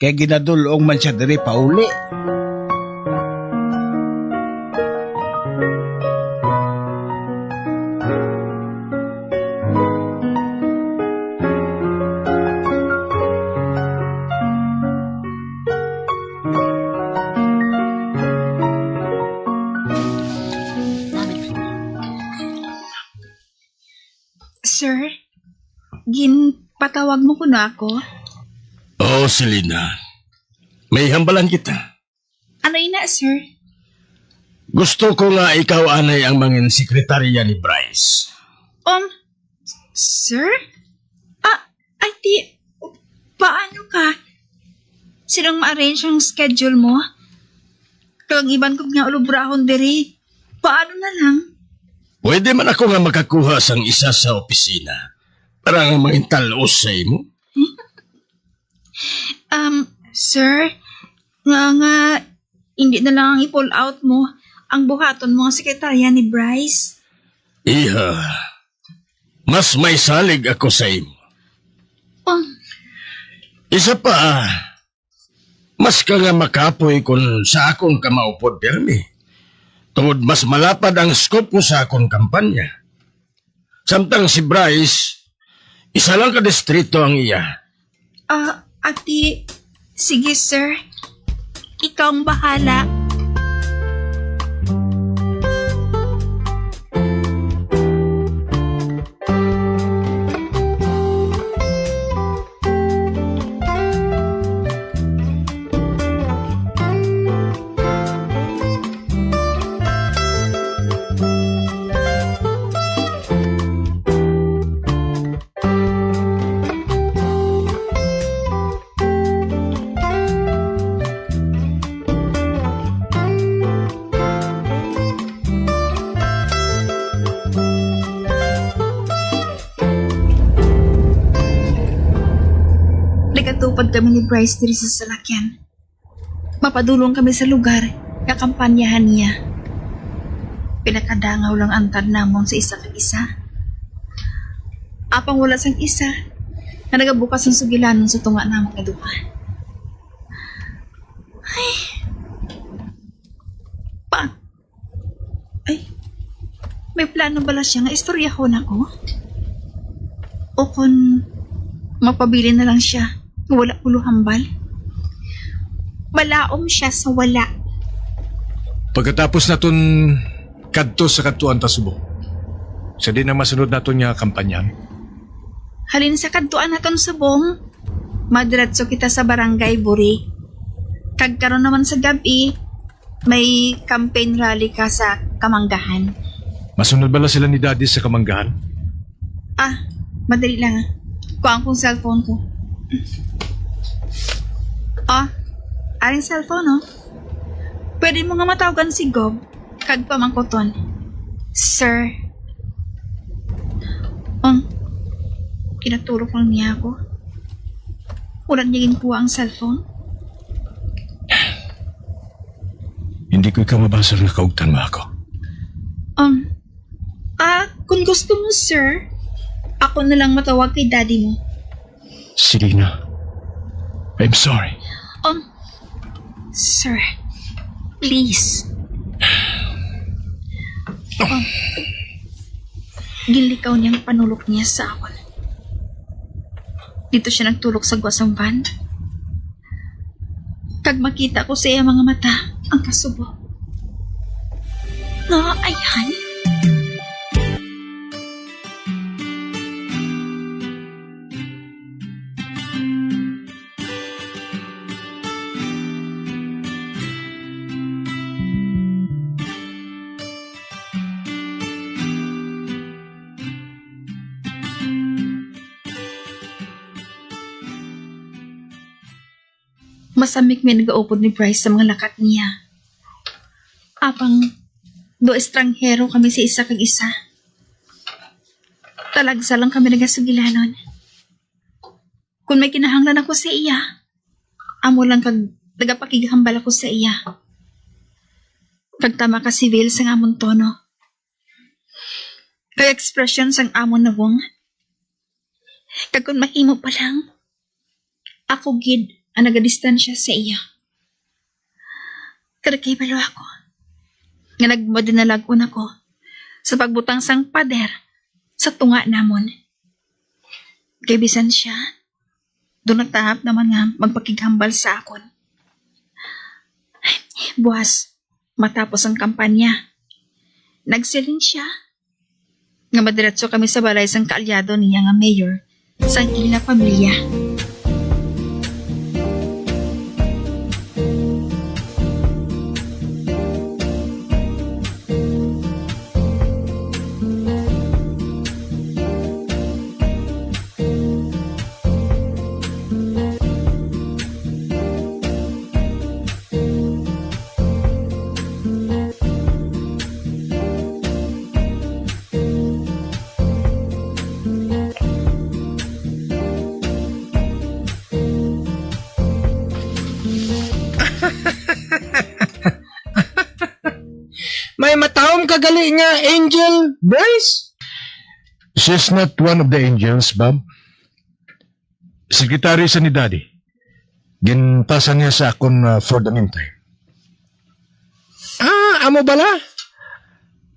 Kaya ginadulong man siya diri pauli. Sir, ginpatawag mo ko na ako? Oo, Selena. May hambalan kita. Ano ina, sir? Gusto ko nga ikaw anay ang mangin sekretarya ni Bryce. Sir? Ay di, paano ka? Sinong ma-arrange ang schedule mo? Kung iban ko nga ulubrahon diri, paano na lang? Pwede man ako nga makakuha sang isa sa opisina para nga mangin talos sa imo. Sir, nga, hindi na lang ang i-pull out mo ang buhaton mo ang sekretarya ni Bryce. Iha, mas may salig ako sa imo. Isa pa, mas ka nga makapoy kung sa akong kamaupod pirmi. Tungod mas malapad ang scope ko sa akong kampanya. Samtang si Bryce, isa lang ka distrito ang iya. Ati, sige sir. Ikaw ang bahala. Nagatupad kami ni Bryce diri sa salakyan. Mapadulong kami sa lugar nga kampanyahan niya. Pinakadangaw lang ang tad namon sa isa kag isa. Apang wala sang isa na nagabukas ng sugilanon sa tunga namon nga duha. May plano bala siya nga istoryahon ako? O kung mapabili na lang siya nga wala ulo hambal? Balaom siya sa wala. Pagkatapos naton kadto sa katuan ta Subo, sa din ang masunod naton nga kampanyan. Halin sa kadtuan naton subong, madiretso kita sa barangay Buri. Kagkaroon naman sa gabi, may campaign rally ka sa Kamanggahan. Masunod bala sila ni Daddy sa Kamanggahan? Madali lang. Kuhaan kong cellphone ko. Aring cellphone, Pwede mo nga matawagan si Gob, kag pamangkoton. Sir. Kinatulog lang niya ako. Wala niya ginkuha ang cellphone. Hindi ko ikaw mabasa nga kaugtan mo ako. Kung gusto mo, sir, ako na lang matawag kay daddy mo. Selena, I'm sorry. Sir, please. Gilikaw niyang panulok niya sa awan. Dito siya nagtulog sa gwasang van. Kag makita ko sa iya mga mata ang kasubo. Ayan. Masamik may nagaupod ni Bryce sa mga lakat niya. Apang do estranghero kami sa isa kag isa. Talagsa lang kami nagasugilanon. Kung may kinahanglan ako sa iya, amo lang kag nagapakigahambal ako sa iya. Kagtama ka civil sang amon tono. Kag expression sang amon nawong. Kag kung mahimo pa lang, ako gid ang nagadistansya sa iya. Karakay balo ako. Nga nagmadinalagon ako sa pagbutang sang pader sa tunga namon. Kay bisan siya, doon nagtahap naman nga magpakighambal sa akon. Buwas, matapos ang kampanya, nagsiling siya. Nga madiretso kami sa balay sang kaalyado niya nga mayor sang ila pamilya. May matahom kagali nga Angel, Bryce? She's not one of the angels, Bob. Sekretary sa ni Daddy. Ginpasan niya sa akon for the meantime. Amo bala?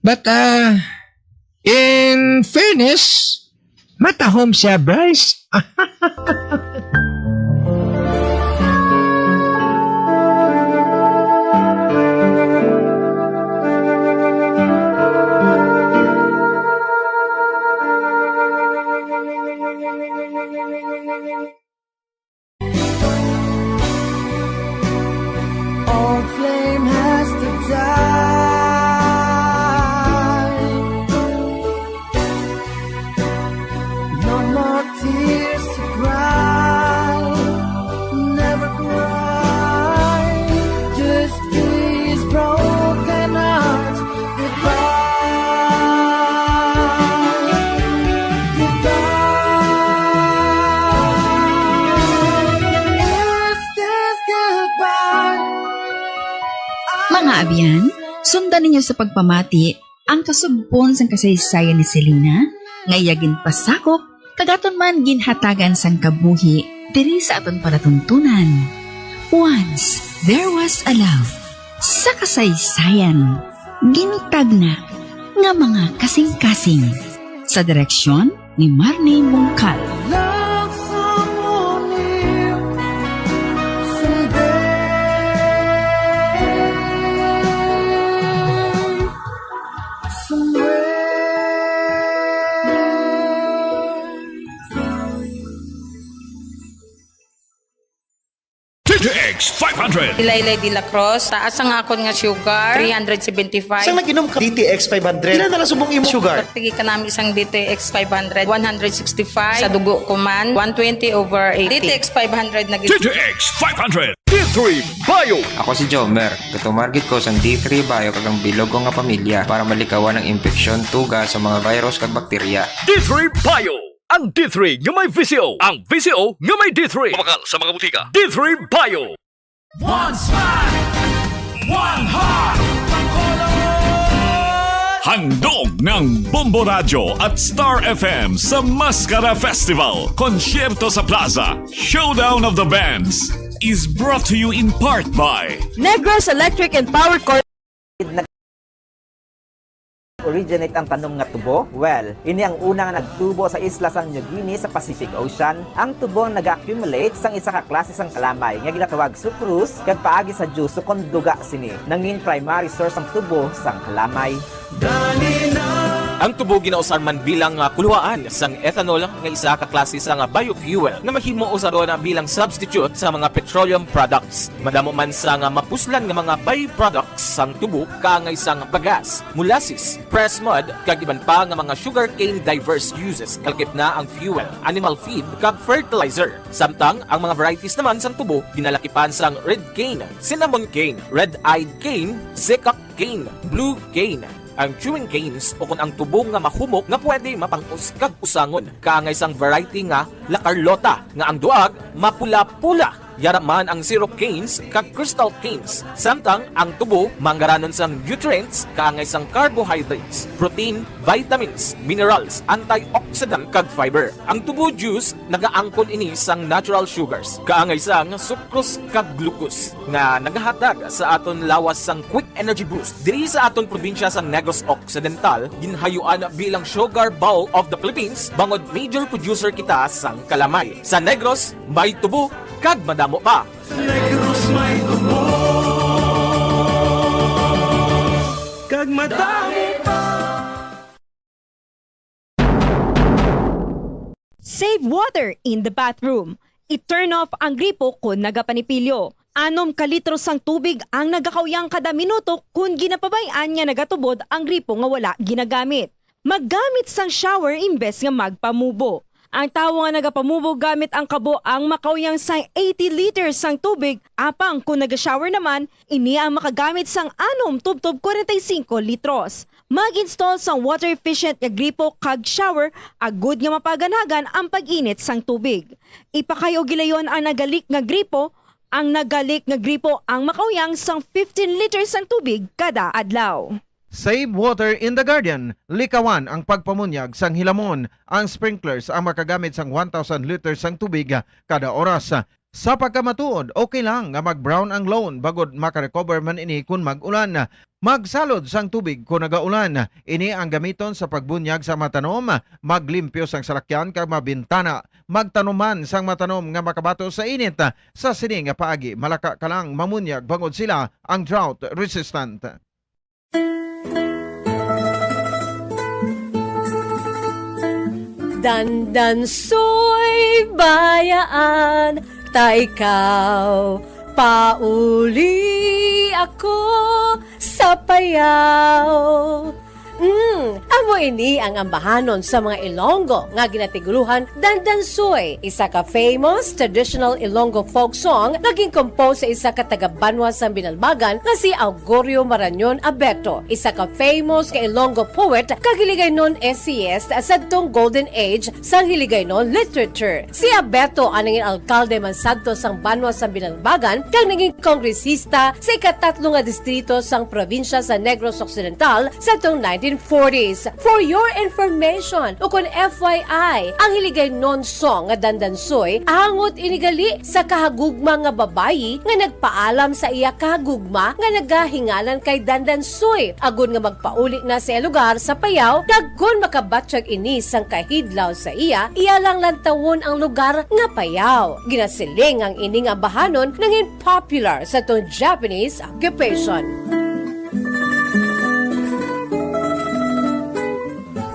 But, in fairness, matahom siya, Bryce. Mga abyan, sundan ninyo sa pagpamati ang kasugbon sang kasaysayan ni Selena, ngayagin pasakop, kagaton man ginhatagan sang kabuhi, diri sa aton palatuntunan. Once, there was a love. Sa kasaysayan, ginutag na nga mga kasing-kasing. Sa direksyon ni Marnie Mungkal. DTX 500. Laylay de la Cruz, taas ang akon nga sugar, 375. Sang nag-inom ka DTX 500? Ilan na lang subong imo sugar? Tigi ka namin isang DTX 500, 165. Sa dugo ko man, 120/80. DTX 500 na DTX 500. D3 Bio. Ako si Jomer. Katumargit ko sa D3 Bio kagang bilog ko nga pamilya para malikawan ang infeksyon, tuga sa mga virus kag bakterya. D3 Bio. Ang D3 nga may VCO. Ang VCO nga may D3. Pumakal sa mga butika. D3 Bio. One smile, one heart. Handog ng Bombo Radio at Star FM sa Mascara Festival. Konsyerto sa Plaza. Showdown of the Bands is brought to you in part by Negros Electric and Power Corp. Originate ang tanom nga tubo? Well, ini ang una nga nagtubo sa isla sang New Guinea sa Pacific Ocean. Ang tubo nag-accumulate sang isa ka klase sang kalamay nga ginatawag sucrose kag paagi sa juice kon duga sini. Nanging primary source ang tubo sang kalamay. Ang tubo ginausan man bilang kuluhaan sang ethanol nga isa ka klase sang biofuel nga mahimo usaron bilang substitute sa mga petroleum products. Madamo man sa mapuslan nga mga byproducts sang tubo kaangay sang bagas, molasses, pressed mud kag iban pa nga mga sugarcane diverse uses kalkip na ang fuel, animal feed kag fertilizer. Samtang ang mga varieties naman sang tubo ginalakipan sang red cane, cinnamon cane, red-eyed cane, zecca cane, blue cane. Ang chewing canes o kung ang tubong nga mahumok nga pwede mapangus kag usangon. Kaangay sang variety nga La Carlota nga ang duag mapula-pula. Yara man ang syrup canes kag crystal canes. Samtang ang tubo manggaranon sang nutrients kaangay sang carbohydrates, protein, vitamins, minerals, antioxidant kag fiber. Ang tubo juice nagaangkon ini sang natural sugars kaangay sang sucrose kag glucose nga nagahatag sa aton lawas sang quick energy boost. Diri sa aton probinsya sang Negros Occidental ginhayuan bilang sugar bowl of the Philippines bangod major producer kita sang kalamay. Sa Negros may tubo kag madamo pa. Negros may tubo kag madamo pa. Save water in the bathroom. I-turn off ang gripo kung nagapanipilyo. 6 kalitro sang tubig ang nagakawyang kada minuto kung ginapabayaan nga nagatubod ang gripo nga wala ginagamit. Maggamit sang shower imbes nga magpamubo. Ang tawo nga nagapamubo gamit ang kabo ang makawyang sang 80 liters sang tubig, apang kung naga-shower naman, ini ang makagamit sang 6 tubtob 45 litros. Mag-install sang water efficient nga gripo kag shower, agud nga mapaganagan ang pag-init sang tubig. Ipakayo gilayon ang nagalik nga gripo, ang nagalik nga gripo ang makawyang sang 15 liters sang tubig kada adlaw. Save water in the Guardian. Likawan ang pagpamunyag sang hilamon. Ang sprinklers ang makagamit sang 1,000 liters sang tubig kada oras. Sa pagkamatuod, okay lang nga mag-brown ang lawn bagod makarecover man ini kung mag-ulan. Magsalod sang tubig kung nagaulan. Ini ang gamiton sa pagbunyag sa matanom, maglimpyo sang salakyan kag mabintana, magtanuman sang matanom nga makabato sa init. Sa sini nga paagi, malaka ka lang mamunyag bangod sila ang drought resistant. Dandan soy bayaan, ta ikaw pauli ako sa payaw. Amo ini ang ambahanon sa mga Ilonggo nga ginatiguluhan Dandansoy, isa ka famous traditional Ilonggo folk song naging compose sa isa ka taga-Banwa sa Binalbagan nga si Augurio Marañon Abeto, isa ka famous ka Ilonggo poet kag Hiligaynon essayist sa tong golden age sa Hiligaynon literature. Si Abeto ang naging alkalde man sadto sang Banwa sa Binalbagan kag naging kongresista sa ikatatlo nga distrito sang probinsya sa Negros Occidental sa tong 1940s. For your information, ukon FYI, ang Hiligaynon song nga Dandansoy angot inigali sa kahagugma nga babayi nga nagpaalam sa iya kahagugma nga nagahingalan kay Dandansoy agon nga magpauli na sa lugar sa Payaw dagkon makabatsyag ini sang kahidlaw sa iya lang lantawon ang lugar nga Payaw. Ginasiling ang ining ambahanon nangin popular sa tong Japanese occupation.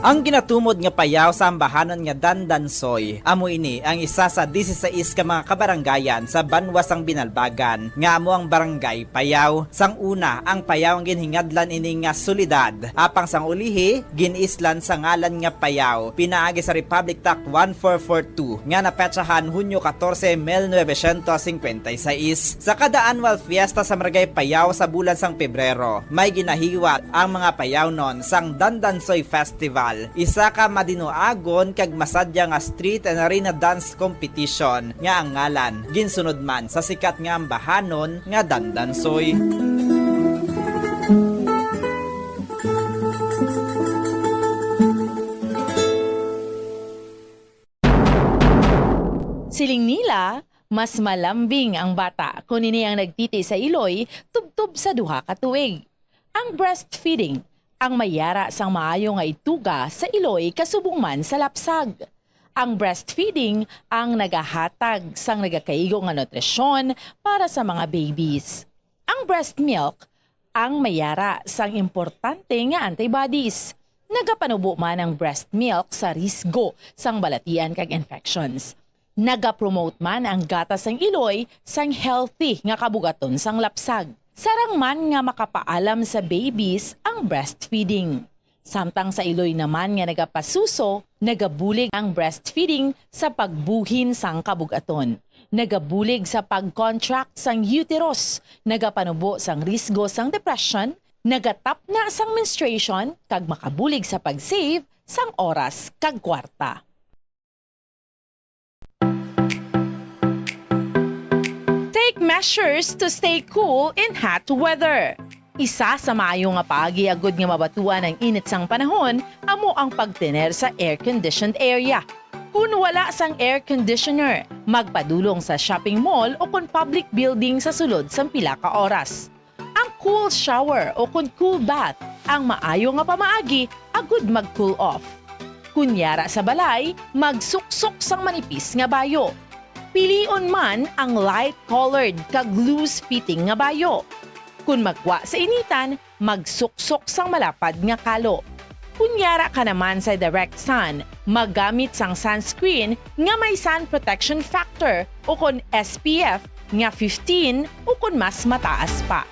Ang ginatumod nga payaw sa ambahanon nga Dandansoy, amo ini ang isa sa 16 ka mga kabaranggayan sa Banwa sang Binalbagan, nga amo ang barangay Payaw. Sang una, ang Payaw ang ginhingadlan ini nga solidad, apang sang ulihi, ginislan sa ngalan nga Payaw, pinaagi sa Republic Act 1442, nga napetsahan Hunyo 14, 1956. Sa kada annual fiesta sa Maragay Payaw sa bulan sang Pebrero, may ginahiwat ang mga Payaw non sang Dandansoy Festival. Isa ka madinuagon kag masadya nga street and arena dance competition nga ang ngalan ginsunod man sa sikat nga ambahanon nga Dandansoy. Siling nila, mas malambing ang bata kung ini ang nagtiti sa iloy tubtub sa duha ka tuig. Ang breastfeeding ang mayara sang maayo nga ituga sa iloy kasubong man sa lapsag. Ang breastfeeding ang nagahatag sang nagakaigo nga nutrisyon para sa mga babies. Ang breast milk ang mayara sang importante nga antibodies. Nagapanubo man ang breast milk sa risgo sang balatian kag infections. Nagapromote man ang gatas sang iloy sang healthy nga kabugaton sang lapsag. Sarang man nga makapaalam sa babies ang breastfeeding. Samtang sa iloy naman nga nagapasuso, nagabulig ang breastfeeding sa pagbuhin sang kabugaton. Nagabulig sa pag-contract sang uterus, nagapanubo sang risgo sang depression, nagatap na sang menstruation, kag makabulig sa pag-save sang oras kag kwarta. Take measures to stay cool in hot weather. Isa sa maayo nga paagi agud nga mabatuan ang init sang panahon amo ang pagtener sa air-conditioned area. Kung wala sang air conditioner, magpadulong sa shopping mall o kung public building sa sulod sang pila ka oras. Ang cool shower o kung cool bath ang maayo nga pamaagi agud mag-cool off. Kunyara sa balay, magsuksok sang manipis nga bayo. Pilion man ang light-colored kag loose-fitting nga bayo. Kung magwa sa initan, magsuksok sang malapad nga kalo. Kunyara ka naman sa direct sun, maggamit sang sunscreen nga may sun protection factor o kung SPF nga 15 o kung mas mataas pa.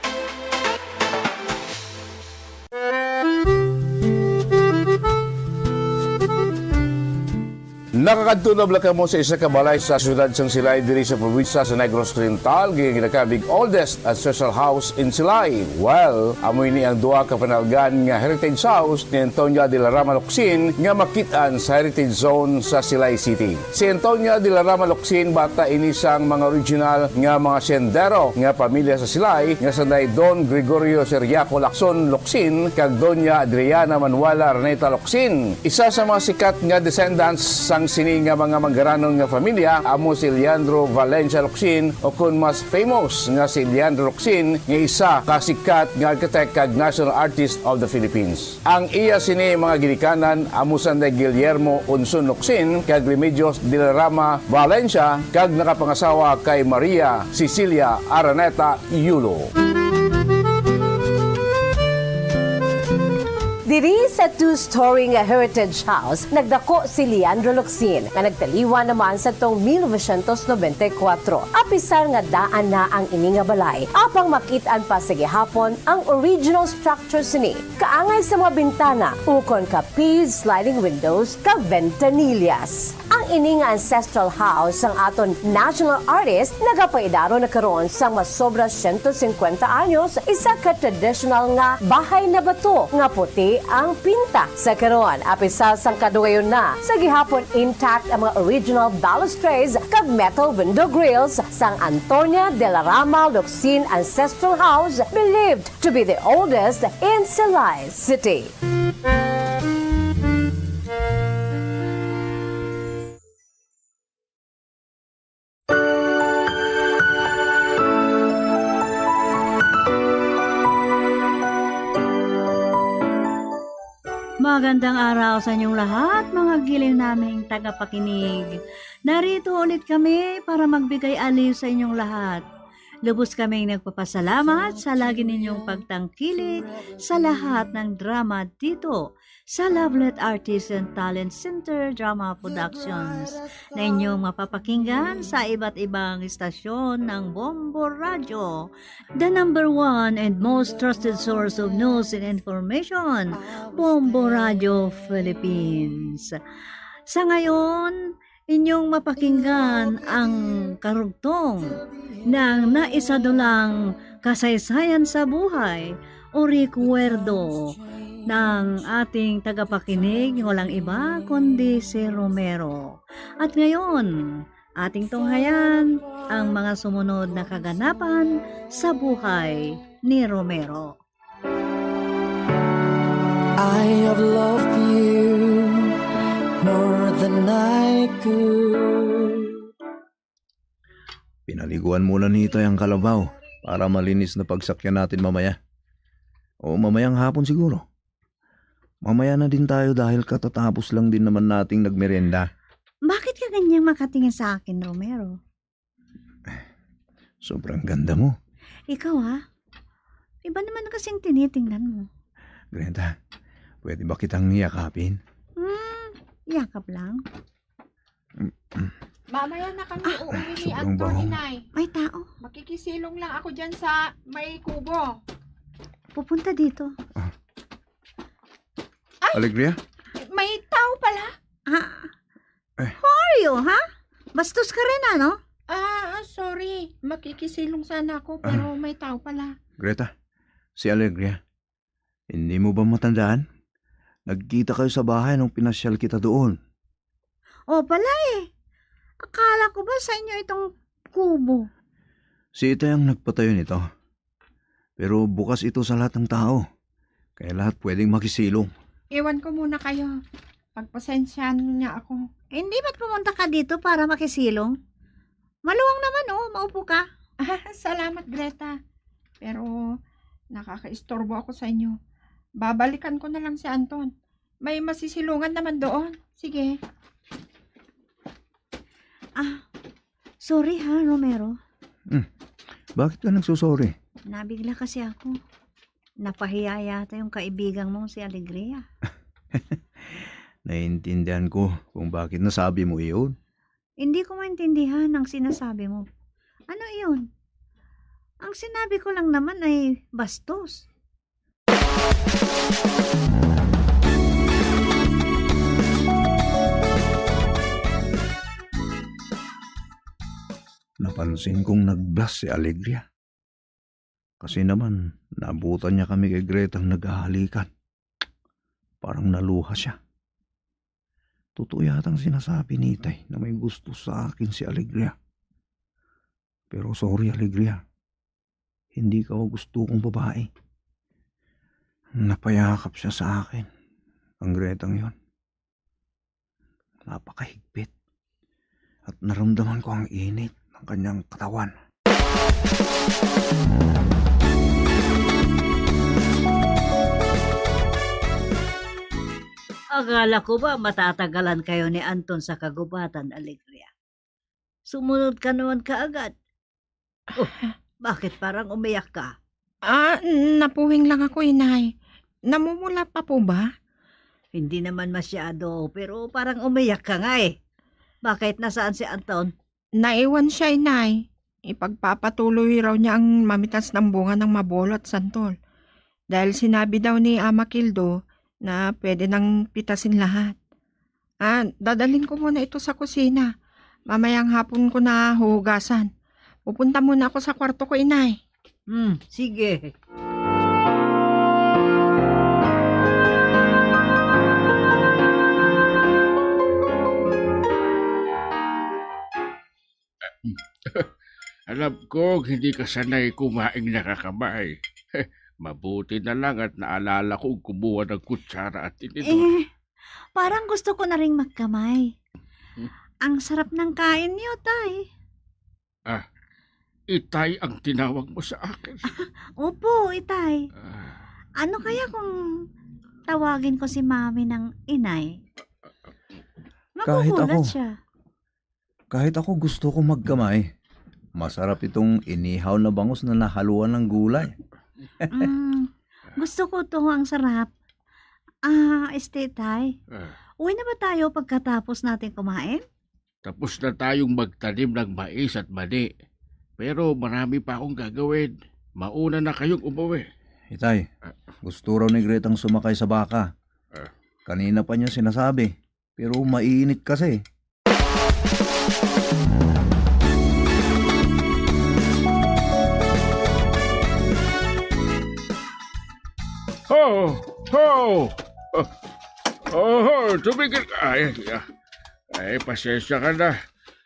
Nakakadtunab lang mo sa isa ka balay sa siyudad sang Silay diri sa probinsya sa Negros Occidental, ginagabig oldest and social house in Silay. Well, amoy ni ang duha ka panalgan nga heritage house ni Antonia de la Rama Locsin nga makitaan sa heritage zone sa Silay City. Si Antonia de la Rama Locsin bata ini sang mga original nga mga sendero nga pamilya sa Silay nga sanay Don Gregorio Seriaco Lacson Locsin kag Doña Adriana Manuela Reneta Locsin. Isa sa mga sikat nga descendants sang sini nga mga manggaranon nga pamilya amo si Leandro Valencia Locsin o kun mas famous nga si Leandro Locsin nga isa kasikat nga architect kag national artist of the Philippines. Ang iya sini mga ginikanan amo sanday Guillermo Unson Locsin kag Remedios de la Rama Valencia kag nakapangasawa kay Maria Cecilia Araneta Yulo. Diri sa two-story nga heritage house, nagdako si Leandro Locsin nga nagtaliwa naman sa tong 1994. Apisar nga daan na ang ini nga balay, apang makitaan pa sa gihapon ang original structure sini. Kaangay sa mga bintana, ukon kapis, sliding windows, kag ventanillas. Ang ini nga ancestral house ang aton national artist nagapaidaro na karon sa mas sobra 150 anyos, isa ka traditional nga bahay na bato nga puti ang pinta sa karon. Apisal sang kadugayon na sa gihapon intact ang mga original balustrades kag metal window grills sang Antonia de la Rama Locsin Ancestral House, believed to be the oldest in Silay City. Magandang araw sa inyong lahat, mga giling naming tagapakinig. Narito ulit kami para magbigay aliw sa inyong lahat. Lubos kaming nagpapasalamat sa lagi ninyong pagtangkilik sa lahat ng drama dito sa Lovelet Artists and Talent Center Drama Productions na inyong mapapakinggan sa iba't ibang istasyon ng Bombo Radio, the number one and most trusted source of news and information, Bombo Radio Philippines. Sa ngayon, inyong mapakinggan ang karugtong ng naisadulang kasaysayan sa buhay o recuerdo ng ating tagapakinig, walang iba kundi si Romero. At ngayon, ating tunghayan ang mga sumunod na kaganapan sa buhay ni Romero. I have loved you more than I could. Pinaliguan muna nito ang kalabaw para malinis na pagsakyan natin mamaya. O mamayang hapon siguro. Mamaya na din tayo dahil katatapos lang din naman nating nagmerenda. Bakit ka ganyang makatingin sa akin, Romero? Sobrang ganda mo. Ikaw ha? Iba naman kasing tinitingnan mo. Greta, pwede ba kitang yakapin? Yakap lang. Mamaya na kami uuwi ni sobrang Anton, baho. Inay. May tao. Makikisilong lang ako dyan sa may kubo. Pupunta dito. Alegria? May tao pala. Who are you, ha? Bastos ka rin, ano? Sorry. Makikisilong sana ako pero may tao pala. Greta, si Alegria. Hindi mo ba matandaan? Nagkita kayo sa bahay nung pinasyal kita doon. O pala eh. Akala ko ba sa inyo itong kubo? Si Itay ang nagpatayo nito. Pero bukas ito sa lahat ng tao. Kaya lahat pwedeng makisilong. Iwan ko muna kayo. Pagpasensyahan niya ako. Hindi ba't pumunta ka dito para makisilong? Maluwang naman maupo ka. Salamat, Greta. Pero nakakaistorbo ako sa inyo. Babalikan ko na lang si Anton. May masisilungan naman doon. Sige. Sorry ha, Romero. Bakit ka nagsusorry? Nabigla kasi ako. Napahiya yata yung kaibigan mong si Alegria. Naiintindihan ko kung bakit nasabi mo iyon. Hindi ko maintindihan ang sinasabi mo. Ano iyon? Ang sinabi ko lang naman ay bastos. Napansin kong nag-blush si Alegria. Kasi naman, naabutan niya kami kay Gretang naghahalikan. Parang naluha siya. Totoo yatang sinasabi ni Itay na may gusto sa akin si Alegria. Pero sorry Alegria, hindi ka gusto kong babae. Napayakap siya sa akin, ang Gretang yon. Napakahigpit. At naramdaman ko ang init ng kanyang katawan. Akala ko ba matatagalan kayo ni Anton sa kagubatan, Alegria? Sumunod ka naman kaagad. Bakit parang umiyak ka? Napuwing lang ako, Inay. namumula pa po ba? Hindi naman masyado, pero parang umiyak ka nga eh. Bakit? Nasaan si Anton? Naiwan siya, inay. Ipagpapatuloy raw niya ang mamitas ng bunga ng mabolo at santol. Dahil sinabi daw ni Ama Kildo na pwede nang pitasin lahat. Dadalhin ko muna ito sa kusina. Mamayang hapon ko na huhugasan. Pupunta muna ako sa kwarto ko, inay. Sige. Alam ko, hindi ka sanay kumaing nakakamay. Mabuti na lang at naalala kong kumuha ng kutsara at tinidor. Parang gusto ko na ring magkamay. Ang sarap ng kain niyo, Tay. Itay ang tinawag mo sa akin. Opo, Itay. Ano kaya kung tawagin ko si Mami ng inay? Magugulat siya. Kahit ako gusto ko magkamay. Masarap itong inihaw na bangus na nahaluan ng gulay. Gusto ko to, ang sarap. Tay. Uwi na ba tayo pagkatapos natin kumain? Tapos na tayong magtanim ng mais at mani. Pero marami pa akong gagawin. Mauna na kayong umuwi. Itay, gusto raw ni Gretang sumakay sa baka. Kanina pa niya sinasabi, pero mainit kasi. Tumigil ka. Pasensya ka na.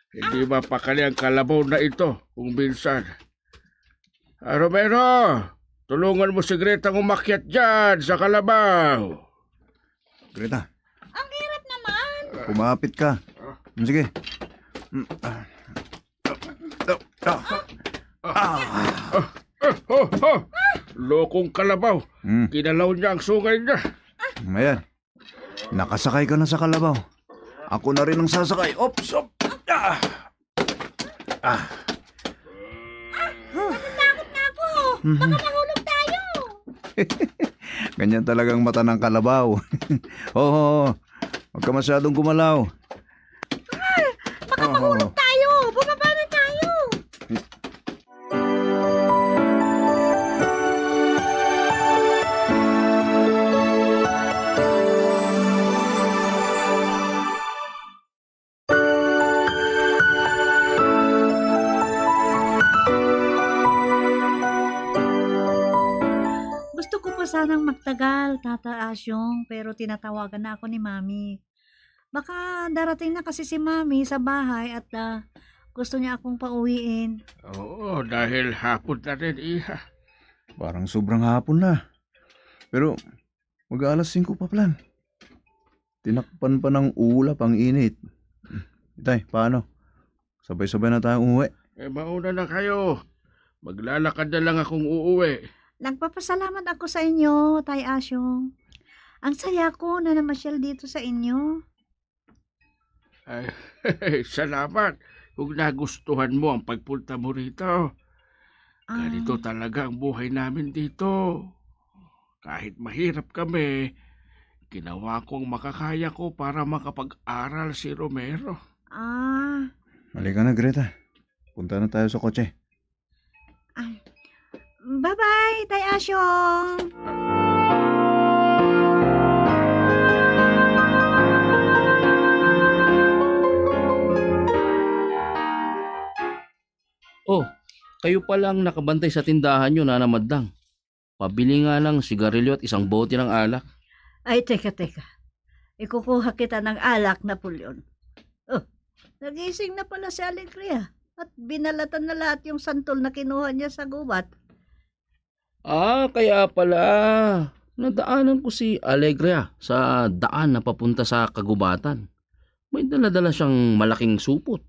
Hindi mapakali ang kalabaw na ito kung minsan. Romero, tulungan mo si Greta umakyat dyan sa kalabaw. Greta, Ang hirap naman. kumapit ka. Sige. Lokong kalabaw. Kinalaw niya ang sungay niya. Ayan. Nakasakay ka na sa kalabaw. Ako na rin ang sasakay. Ops! Natatakot na ako. Baka mahulog tayo. Ganyan talagang mata ng kalabaw. Oo. Huwag ka masyadong gumalaw. Baka mahulog tayo. Bumaba na tayo. Gusto ko pa sanang magtagal, Tata Asyong, pero tinatawagan na ako ni Mami. Baka darating na kasi si Mami sa bahay at gusto niya akong pauwiin. Oo, dahil hapon na rin, iha. Parang sobrang hapon na. Pero mag-alas 5 pa plan. Tinakpan pa ng ulap ang init. Itay, paano? Sabay-sabay na tayong umuwi. Mauna na kayo. Maglalakad na lang akong uuwi. Nagpapasalamat ako sa inyo, Tay Asyong. Ang saya ko na namasyal dito sa inyo. Ay, salamat kung nagustuhan mo ang pagpunta mo rito. Ganito talaga ang buhay namin dito. Kahit mahirap kami, ginawa ko ang makakaya ko para makapag-aral si Romero. Halika na, Greta. Punta na tayo sa kotse. Bye-bye, Tay Asyong! Oh, kayo palang nakabantay sa tindahan nyo na namadlang. Pabili nga lang sigarilyo at isang bote ng alak. Ay, teka. Ikukuha kita ng alak, Napoleon. Nagising na pala si Alegria at binalatan na lahat yung santol na kinuha niya sa gubat. Kaya pala. Nadaanan ko si Alegria sa daan na papunta sa kagubatan. May dala-dala siyang malaking supot.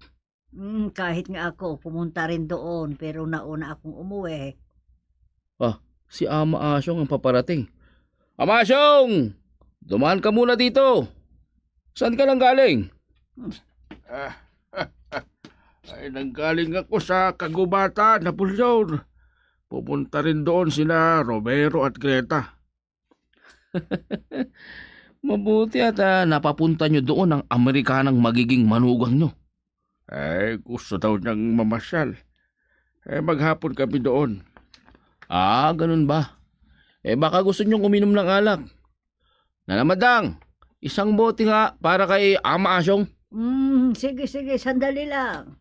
Kahit nga ako, pumunta rin doon pero nauna akong umuwi. Si Ama Asyong ang paparating. Ama Asyong! Dumaan ka muna dito. Saan ka lang galing? Ay, nanggaling ako sa kagubatan, Napoleon. Pupunta rin doon sina Romero at Greta. Mabuti at napapunta nyo doon ang Amerikanang magiging manugang nyo. Gusto daw niyang mamasyal. Maghapon kami doon. Ganun ba? Baka gusto nyong uminom ng alak. Nanamadang, isang bote nga para kay Ama Asyong. Sige, sandali lang.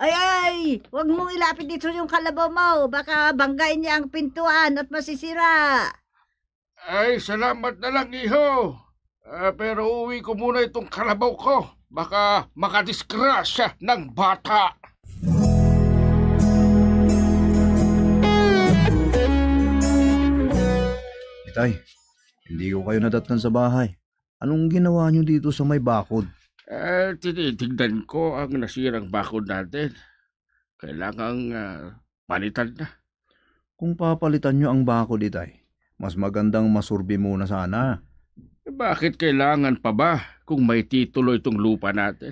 Ay, wag mong ilapit dito yung kalabaw mo. Baka banggain niya ang pintuan at masisira. Salamat na lang, iho. Pero uwi ko muna itong kalabaw ko. Baka makadisgrasya ng bata. Itay, hindi ko kayo nadatnan sa bahay. Anong ginawa niyo dito sa may bakod? Tinitignan ko ang nasirang bakod natin. Kailangang palitan na. Kung papalitan niyo ang bakod, Itay, mas magandang masurbi muna sana. Bakit kailangan pa ba kung may titulo itong lupa natin?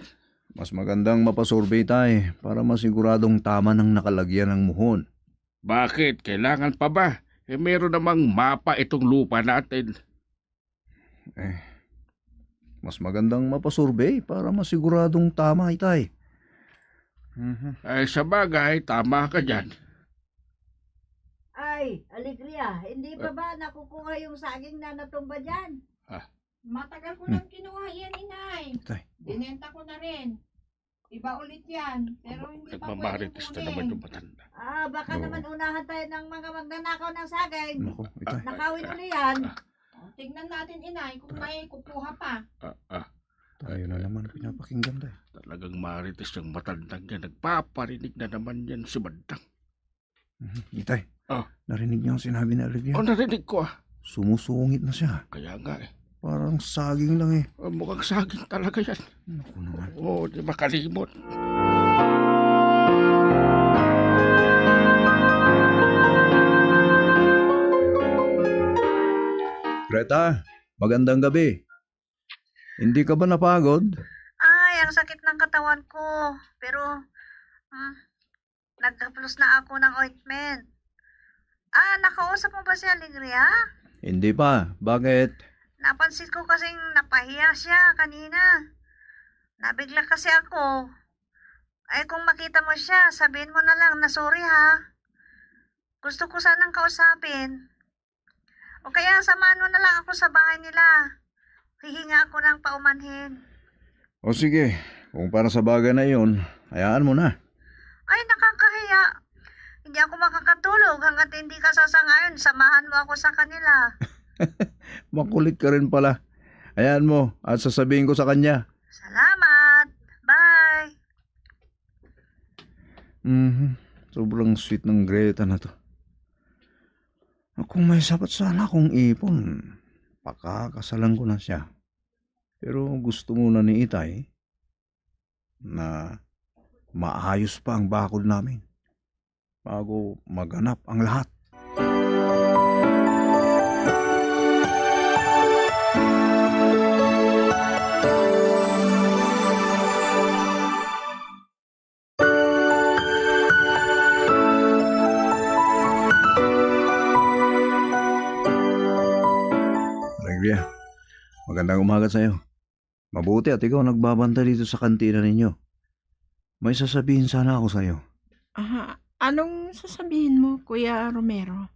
Mas magandang mapasurvey tayo para masiguradong tama ng nakalagyan ng muhon. Bakit kailangan pa ba? Meron namang mapa itong lupa natin. Mas magandang mapasurvey para masiguradong tama, Itay. Sa bagay, tama ka dyan. Ay, Alegria, hindi pa ba nakukuha yung saging na natumba dyan? Matagal ko nang kinuha yan, inay. Binenta ko na rin. Iba ulit yan. Pero hindi pa pwedeng Nagmamarites na naman yung matanda. Baka naman unahan tayo ng mga magnanakaw ng saging. Naku, Itay. Nakawin uli yan. Tignan natin, inay, kung may kukuha pa. Tayo na naman pinapakinggan tayo. Talagang marites yung matandang yan. Nagpaparinig na naman yan si Bandang. Itay, narinig niyo ang sinabi ni Alegria? Narinig ko Sumusungit na siya. Kaya nga Parang saging lang eh. Mukhang saging talaga yan. Naku naman. Di makalimot. Greta, magandang gabi. Hindi ka ba napagod? Ay, ang sakit ng katawan ko. Pero, nagkaplos na ako ng ointment. Nakausap mo ba si Alegria? Hindi pa. Bakit? Napansin ko kasing napahiya siya kanina. Nabigla kasi ako. Kung makita mo siya, sabihin mo na lang na sorry ha. Gusto ko sanang kausapin. O kaya samahan mo na lang ako sa bahay nila. Hihinga ako ng paumanhin. O sige, kung para sa bagay na iyon, hayaan mo na. Ay, nakakahiya. Hindi ako makakatulog hanggat hindi ka sasangayon. Samahan mo ako sa kanila. Makulit ka rin pala. Hayaan mo at sasabihin ko sa kanya. Salamat. Bye. Sobrang sweet ng Greta na to. Kung may sapat sana akong ipon, pakakasalan ko na siya. Pero gusto muna ni Itay na maayos pa ang bakod namin bago maganap ang lahat. Alegria, magandang umaga sa'yo. Mabuti at ikaw nagbabanta dito sa kantina ninyo. May sasabihin sana ako sa'yo. Anong sasabihin mo, Kuya Romero?